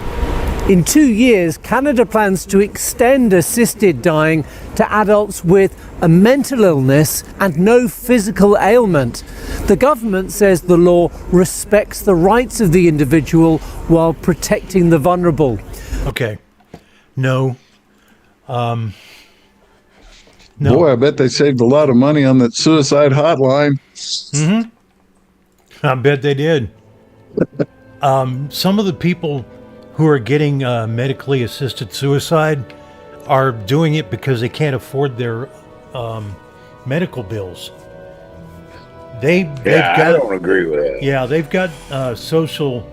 In 2 years, Canada plans to extend assisted dying to adults with a mental illness and no physical ailment. The government says the law respects the rights of the individual while protecting the vulnerable. Okay. No. No. Boy, I bet they saved a lot of money on that suicide hotline. I bet they did. Some of the people who are getting medically assisted suicide are doing it because they can't afford their medical bills. I don't agree with that. Yeah, they've got social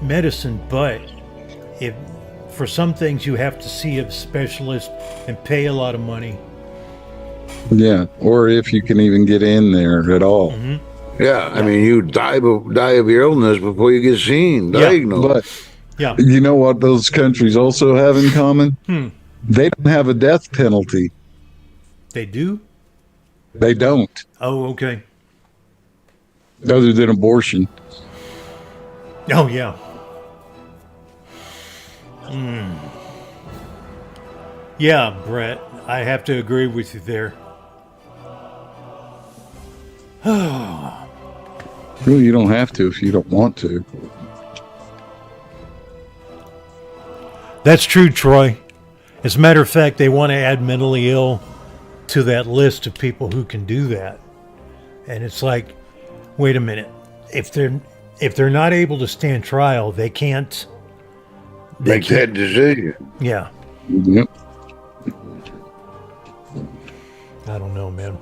medicine, but if for some things you have to see a specialist and pay a lot of money. Yeah, or if you can even get in there at all. Yeah, I mean, you die of your illness before you get seen, diagnosed. But you know what those countries also have in common? They don't have a death penalty. They do? They don't. Oh, okay. Other than abortion. Oh, yeah. Yeah, Brett, I have to agree with you there. Well, you don't have to if you don't want to. That's true, Troy. As a matter of fact, they want to add mentally ill to that list of people who can do that. And it's like, wait a minute. If they're not able to stand trial, they can't make that decision. Yeah. Yep. I don't know, man.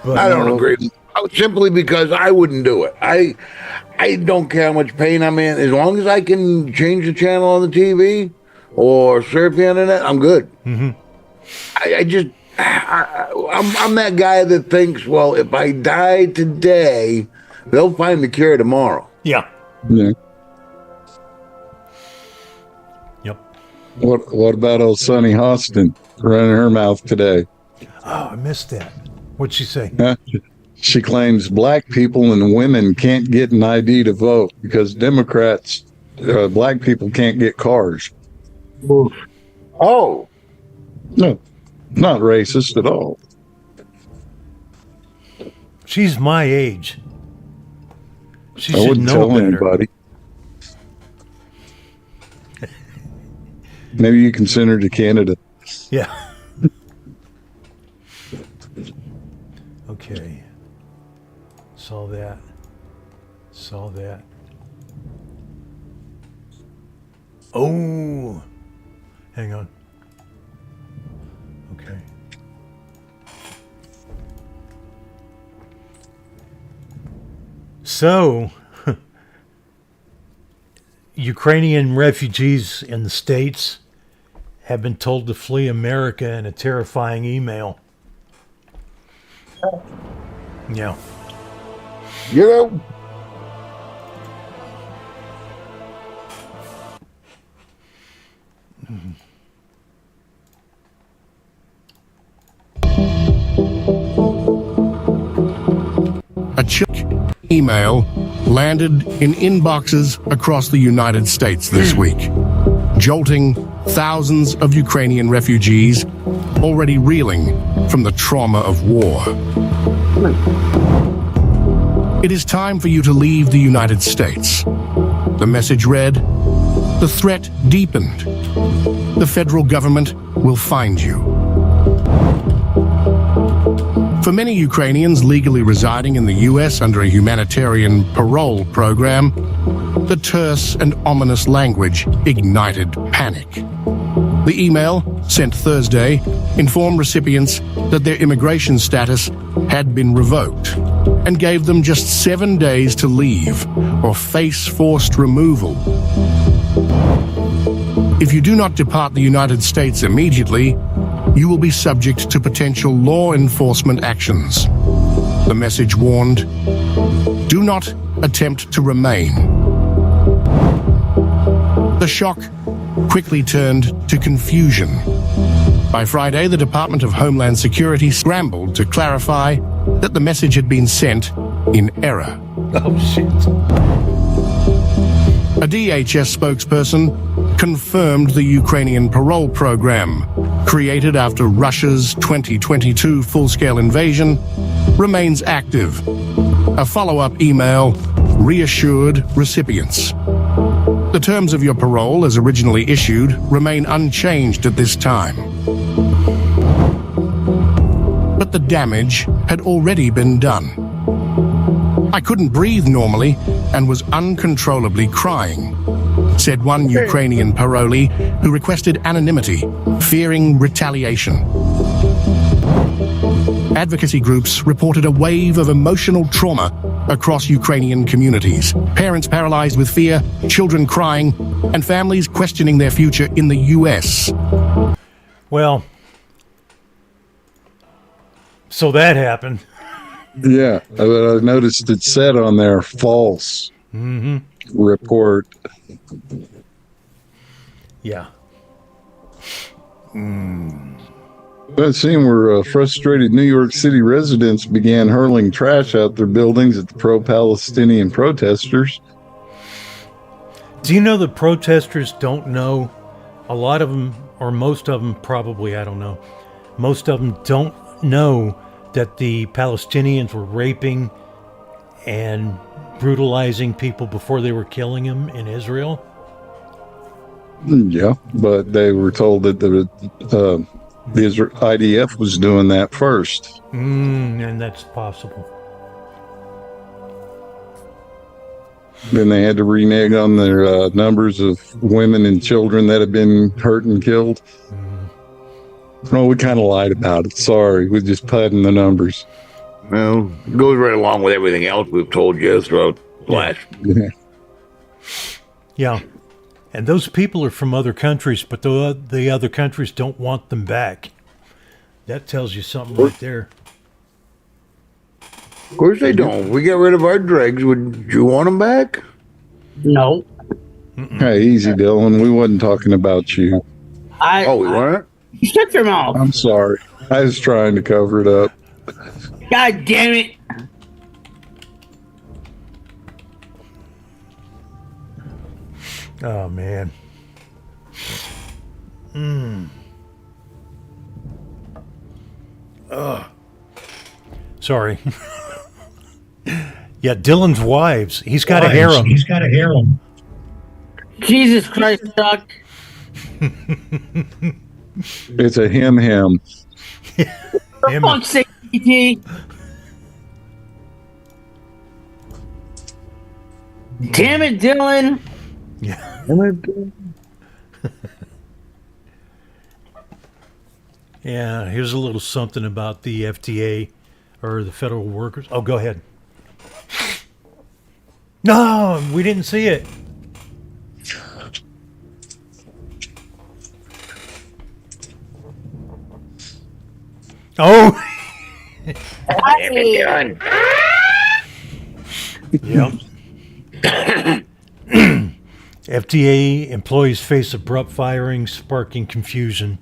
But I don't agree. Simply because I wouldn't do it. I don't care how much pain I'm in. As long as I can change the channel on the TV or surf the internet, I'm good. I'm that guy that thinks, well, if I die today, they'll find the cure tomorrow. Yeah. Yeah. Yep. What about old Sonny Hostin running her mouth today? Oh, I missed that. What'd she say? She claims black people and women can't get an ID to vote because Democrats, black people can't get cars. Oh. No, not racist at all. She's my age. She I should wouldn't know tell better. anybody. Maybe you can send her to Canada. Yeah. Okay. Saw that. Oh. Hang on. Okay. So, Ukrainian refugees in the States have been told to flee America in a terrifying email. Yeah. You know, A QICK email landed in inboxes across the United States this week, jolting thousands of Ukrainian refugees already reeling from the trauma of war. It is time for you to leave the United States. The message read, "The threat deepened. The federal government will find you." For many Ukrainians legally residing in the U.S. under a humanitarian parole program, the terse and ominous language ignited panic. The email, sent Thursday, informed recipients that their immigration status had been revoked and gave them just 7 days to leave or face forced removal. If you do not depart the United States immediately, you will be subject to potential law enforcement actions. The message warned, do not attempt to remain. The shock quickly turned to confusion. By Friday, the Department of Homeland Security scrambled to clarify that the message had been sent in error. Oh, shit. A DHS spokesperson confirmed the Ukrainian parole program, created after Russia's 2022 full-scale invasion, remains active. A follow-up email reassured recipients. The terms of your parole, as originally issued, remain unchanged at this time. But the damage had already been done. I couldn't breathe normally and was uncontrollably crying, said one Ukrainian parolee who requested anonymity, fearing retaliation. Advocacy groups reported a wave of emotional trauma across Ukrainian communities. Parents paralyzed with fear, children crying, and families questioning their future in the U.S. Well, so that happened. Yeah, but I noticed it said on there, false report. Yeah. That scene where frustrated New York City residents began hurling trash out their buildings at the pro-Palestinian protesters. Do you know the protesters don't know? A lot of them, or most of them probably, I don't know. Most of them don't know that the Palestinians were raping and brutalizing people before they were killing them in Israel. Yeah, but they were told that the IDF was doing that first. And that's possible. Then they had to renege on their numbers of women and children that had been hurt and killed. No, we kind of lied about it. Sorry, we're just padding the numbers. Well, it goes right along with everything else we've told you throughout the last. Yeah. And those people are from other countries, but the other countries don't want them back. That tells you something right there. Of course they don't. We got rid of our dregs. Would you want them back? No. Hey, easy, Dylan. We wasn't talking about you. We weren't? Shut your mouth. I'm sorry. I was trying to cover it up. God damn it. Oh, man. Sorry. Yeah, Dylan's wives. He's got a harem. He's got a harem. Jesus Christ, Doc. It's a him. For fuck's sake, ET. Damn it, Dylan. Yeah. Yeah, here's a little something about the FTA, or the federal workers. Oh, go ahead. No, we didn't see it. Oh. Yep. FTA employees face abrupt firing, sparking confusion.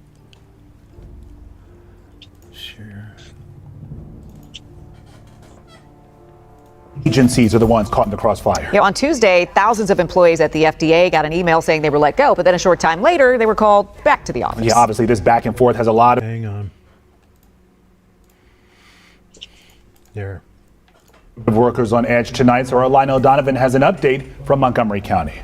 Agencies are the ones caught in the crossfire. On Tuesday, thousands of employees at the FDA got an email saying they were let go, but then a short time later, they were called back to the office. Yeah, obviously this back and forth has a lot of... Hang on. There. Workers on edge tonight, so our Lionel Donovan has an update from Montgomery County.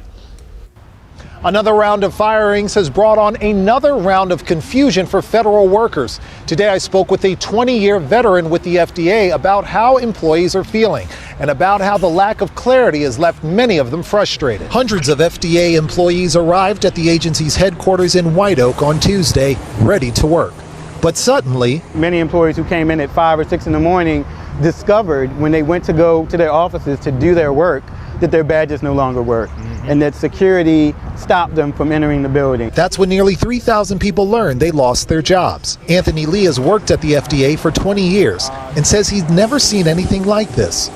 Another round of firings has brought on another round of confusion for federal workers. Today I spoke with a 20-year veteran with the FDA about how employees are feeling and about how the lack of clarity has left many of them frustrated. Hundreds of FDA employees arrived at the agency's headquarters in White Oak on Tuesday, ready to work. But suddenly, many employees who came in at 5 or 6 in the morning discovered when they went to go to their offices to do their work that their badges no longer work. and that security stopped them from entering the building. That's when nearly 3,000 people learned they lost their jobs. Anthony Lee has worked at the FDA for 20 years and says he's never seen anything like this.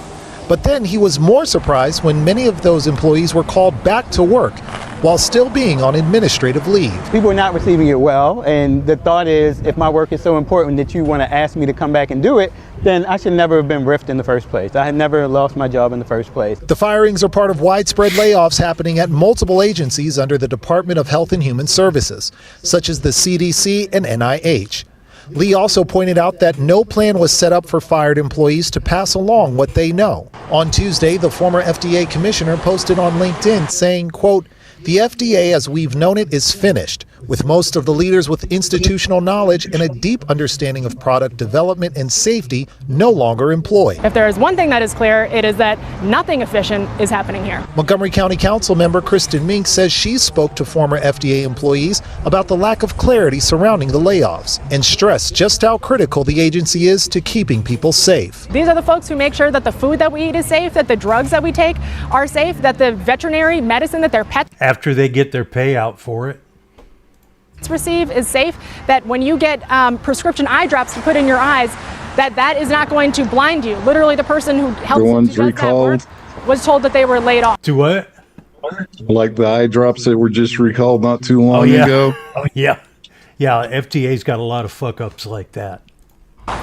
But then he was more surprised when many of those employees were called back to work while still being on administrative leave. People are not receiving it well, and the thought is, if my work is so important that you want to ask me to come back and do it, then I should never have been riffed in the first place. I had never lost my job in the first place. The firings are part of widespread layoffs happening at multiple agencies under the Department of Health and Human Services, such as the CDC and NIH. Lee also pointed out that no plan was set up for fired employees to pass along what they know. On Tuesday, the former FDA commissioner posted on LinkedIn saying, quote, "The FDA as we've known it is finished, with most of the leaders with institutional knowledge and a deep understanding of product development and safety no longer employed." If there is one thing that is clear, it is that nothing efficient is happening here. Montgomery County Council member Kristen Mink says she spoke to former FDA employees about the lack of clarity surrounding the layoffs and stressed just how critical the agency is to keeping people safe. These are the folks who make sure that the food that we eat is safe, that the drugs that we take are safe, that the veterinary medicine that their pets After they get their payout for it. receive is safe, that when you get prescription eye drops to put in your eyes, that is not going to blind you. Literally, the person who helps The you ones do that recalled. work was told that they were laid off. To what? Like the eye drops that were just recalled not too long ago. Oh, yeah. Yeah, FDA's got a lot of fuck-ups like that.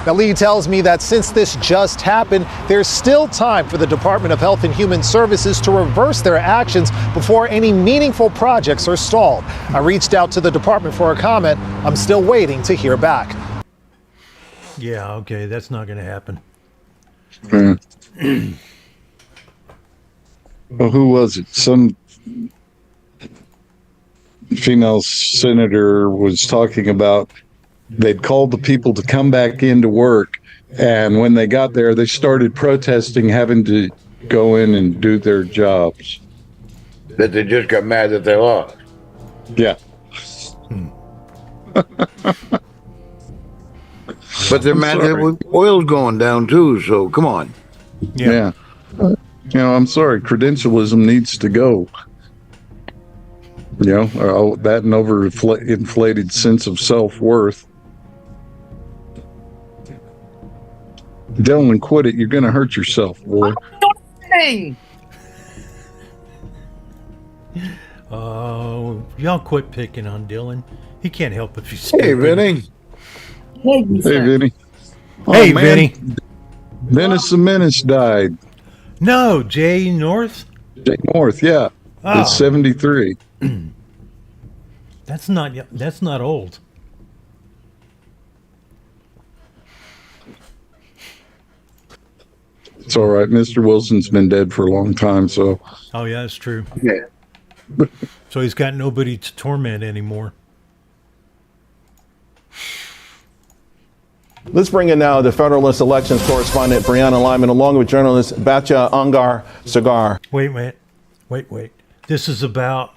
Now, Lee tells me that since this just happened, there's still time for the Department of Health and Human Services to reverse their actions before any meaningful projects are stalled. I reached out to the department for a comment. I'm still waiting to hear back. Yeah, okay, that's not going to happen. Well, who was it? Some female senator was talking about they'd called the people to come back into work, and when they got there, they started protesting having to go in and do their jobs. That they just got mad that they lost. Yeah. But they're mad that oil's going down too, so come on. Yeah. You know, I'm sorry, credentialism needs to go. You know, that and overinflated sense of self-worth. Dylan, quit it. You're going to hurt yourself, boy. Y'all quit picking on Dylan. He can't help if he's stupid. Hey, Vinny. Hey, Vinny. Hey, man. Vinny. Dennis the Menace died. No, Jay North? Jay North, yeah. Oh. It's 73. That's not old. It's all right. Mr. Wilson's been dead for a long time, so. Oh, yeah, that's true. Yeah. So he's got nobody to torment anymore. Let's bring in now the Federalist Elections correspondent, Brianna Lyman, along with journalist Batya Angar Sagar. Wait. This is about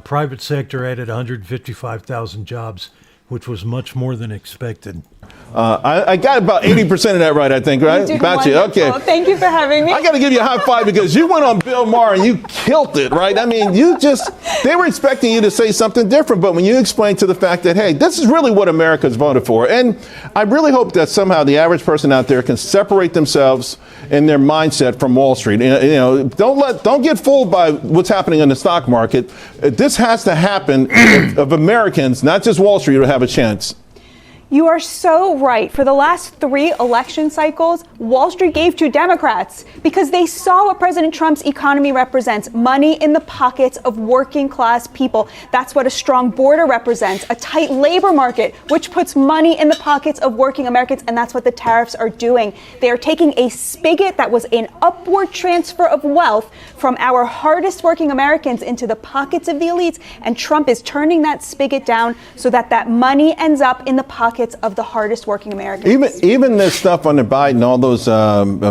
private sector added 155,000 jobs, which was much more than expected. I got about 80% of that right, I think, right? Batya, okay. Thank you for having me. I got to give you a high five because you went on Bill Maher and you killed it, right? I mean, they were expecting you to say something different, but when you explained to the fact that, hey, this is really what America's voted for. And I really hope that somehow the average person out there can separate themselves in their mindset from Wall Street. You know, don't get fooled by what's happening in the stock market. This has to happen if Americans, not just Wall Street, will have a chance. You are so right. For the last 3 election cycles, Wall Street gave to Democrats because they saw what President Trump's economy represents: money in the pockets of working class people. That's what a strong border represents, a tight labor market, which puts money in the pockets of working Americans, and that's what the tariffs are doing. They are taking a spigot that was an upward transfer of wealth from our hardest working Americans into the pockets of the elites, and Trump is turning that spigot down so that that money ends up in the pockets of the hardest working Americans. Even this stuff under Biden, all those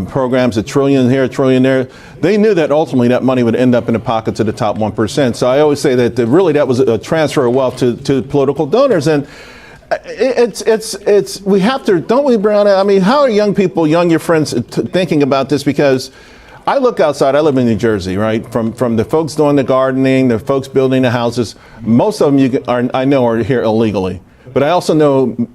programs, $1 trillion here, $1 trillion there, they knew that ultimately that money would end up in the pockets of the top 1%. So I always say that really that was a transfer of wealth to political donors. And we have to, don't we, Brianna? I mean, how are young people, your friends thinking about this? Because I look outside. I live in New Jersey, right? From the folks doing the gardening, the folks building the houses. Most of them I know are here illegally. But I also know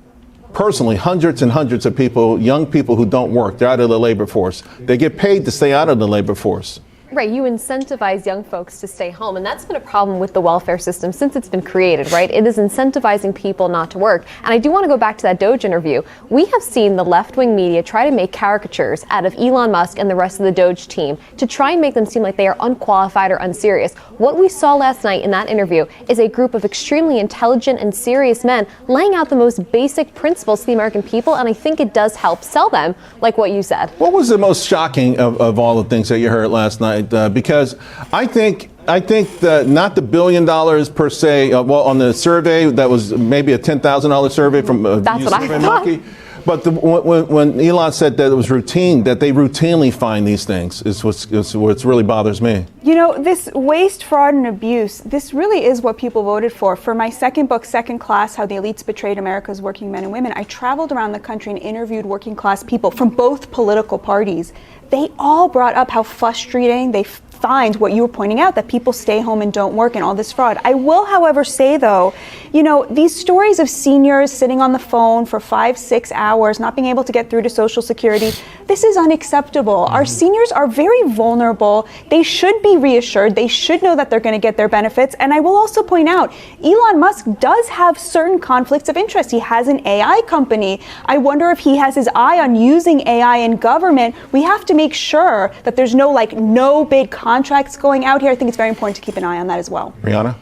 personally hundreds and hundreds of people, young people who don't work. They're out of the labor force. They get paid to stay out of the labor force. Right, you incentivize young folks to stay home, and that's been a problem with the welfare system since it's been created, right? It is incentivizing people not to work. And I do want to go back to that Doge interview. We have seen the left-wing media try to make caricatures out of Elon Musk and the rest of the Doge team to try and make them seem like they are unqualified or unserious. What we saw last night in that interview is a group of extremely intelligent and serious men laying out the most basic principles to the American people, and I think it does help sell them, like what you said. What was the most shocking of all the things that you heard last night? Because I think that not the $1 billion per se. Well, on the survey that was maybe a $10,000 survey from that's what I thought. But when Elon said that it was routine, that they routinely find these things, is what really bothers me. You know, this waste, fraud, and abuse, this really is what people voted for. For my second book, Second Class, How the Elites Betrayed America's Working Men and Women, I traveled around the country and interviewed working class people from both political parties. They all brought up how frustrating they find what you were pointing out, that people stay home and don't work and all this fraud. I will, however, say though, you know, these stories of seniors sitting on the phone for 5-6 hours, not being able to get through to Social Security, this is unacceptable. Our seniors are very vulnerable. They should be reassured. They should know that they're going to get their benefits. And I will also point out, Elon Musk does have certain conflicts of interest. He has an AI company. I wonder if he has his eye on using AI in government. We have to make sure that there's no big contracts going out here. I think it's very important to keep an eye on that as well. Rihanna?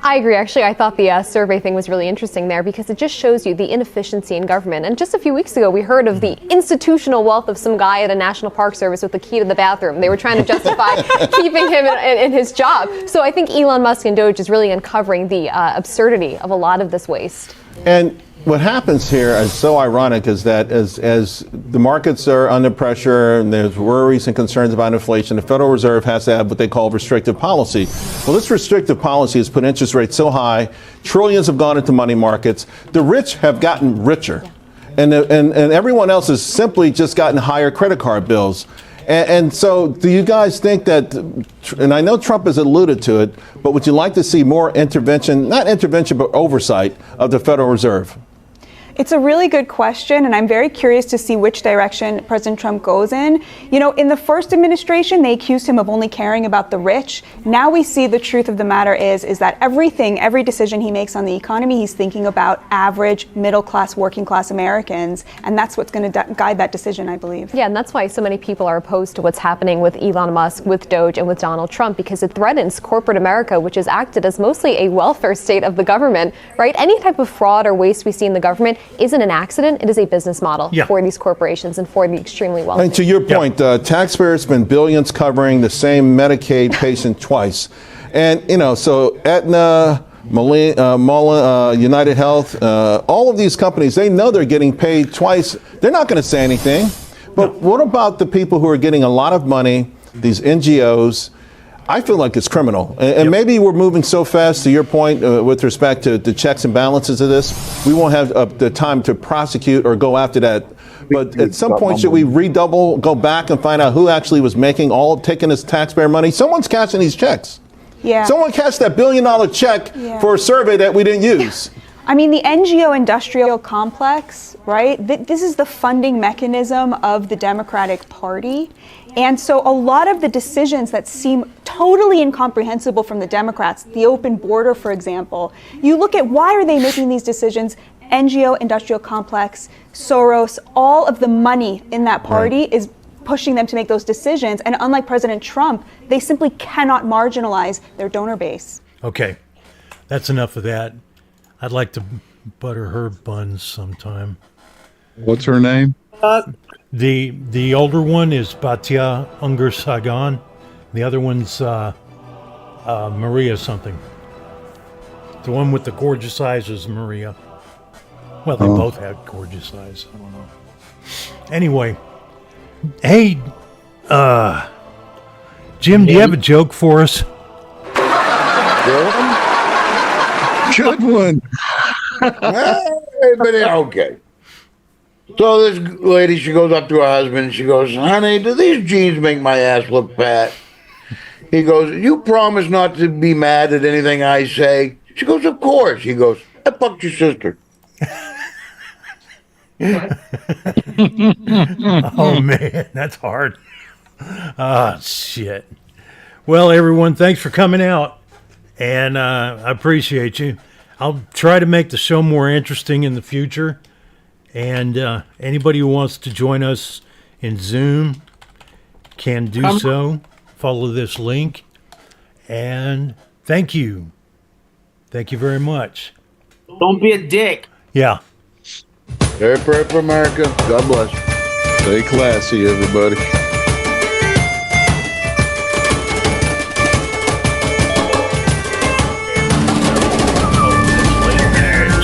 I agree. Actually, I thought the survey thing was really interesting there because it just shows you the inefficiency in government. And just a few weeks ago, we heard of the institutional wealth of some guy at a National Park Service with the key to the bathroom. They were trying to justify keeping him in his job. So I think Elon Musk and Doge is really uncovering the absurdity of a lot of this waste. And what happens here is so ironic is that as the markets are under pressure and there's worries and concerns about inflation, the Federal Reserve has to have what they call restrictive policy. Well, this restrictive policy has put interest rates so high, trillions have gone into money markets. The rich have gotten richer, and everyone else has simply just gotten higher credit card bills. And so do you guys think that, and I know Trump has alluded to it, but would you like to see more intervention, not intervention, but oversight of the Federal Reserve? It's a really good question, and I'm very curious to see which direction President Trump goes in. You know, in the first administration, they accused him of only caring about the rich. Now we see the truth of the matter is that every decision he makes on the economy, he's thinking about average, middle-class, working-class Americans, and that's what's going to guide that decision, I believe. Yeah, and that's why so many people are opposed to what's happening with Elon Musk, with Doge, and with Donald Trump, because it threatens corporate America, which is acted as mostly a welfare state of the government, right? Any type of fraud or waste we see in the government isn't an accident. It is a business model for these corporations and for the extremely wealthy. And to your point, taxpayers spend billions covering the same Medicaid patient twice. And, you know, so Aetna, United Health, all of these companies, they know they're getting paid twice. They're not going to say anything. But what about the people who are getting a lot of money, these NGOs? I feel like it's criminal. And maybe we're moving so fast, to your point, with respect to the checks and balances of this, we won't have the time to prosecute or go after that. But at some point, should we go back and find out who actually was taking this taxpayer money? Someone's cashing these checks. Yeah. Someone cashed that $1 billion check for a survey that we didn't use. I mean, the NGO industrial complex, right? This is the funding mechanism of the Democratic Party. And so a lot of the decisions that seem totally incomprehensible from the Democrats, the open border, for example, you look at why are they making these decisions? NGO industrial complex, Soros, all of the money in that party is pushing them to make those decisions. And unlike President Trump, they simply cannot marginalize their donor base. Okay, that's enough of that. I'd like to butter her buns sometime. What's her name? The older one is Batia Unger Sagan. The other one's Maria something. The one with the gorgeous eyes is Maria. Well, they both had gorgeous eyes. I don't know. Anyway, hey, Jim, do you have a joke for us? Good one. Hey, but okay. So this lady, she goes up to her husband and she goes, honey, do these jeans make my ass look fat? He goes, you promise not to be mad at anything I say? She goes, of course. He goes, I fucked your sister. Oh, man, that's hard. Ah, shit. Well, everyone, thanks for coming out. And I appreciate you. I'll try to make the show more interesting in the future. And anybody who wants to join us in Zoom can do so. Follow this link. And thank you. Thank you very much. Don't be a dick. Yeah. Very prayer for America. God bless. Stay classy, everybody.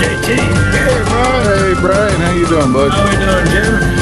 JT. Hey, Brian. How you doing, bud? How we doing, Jim?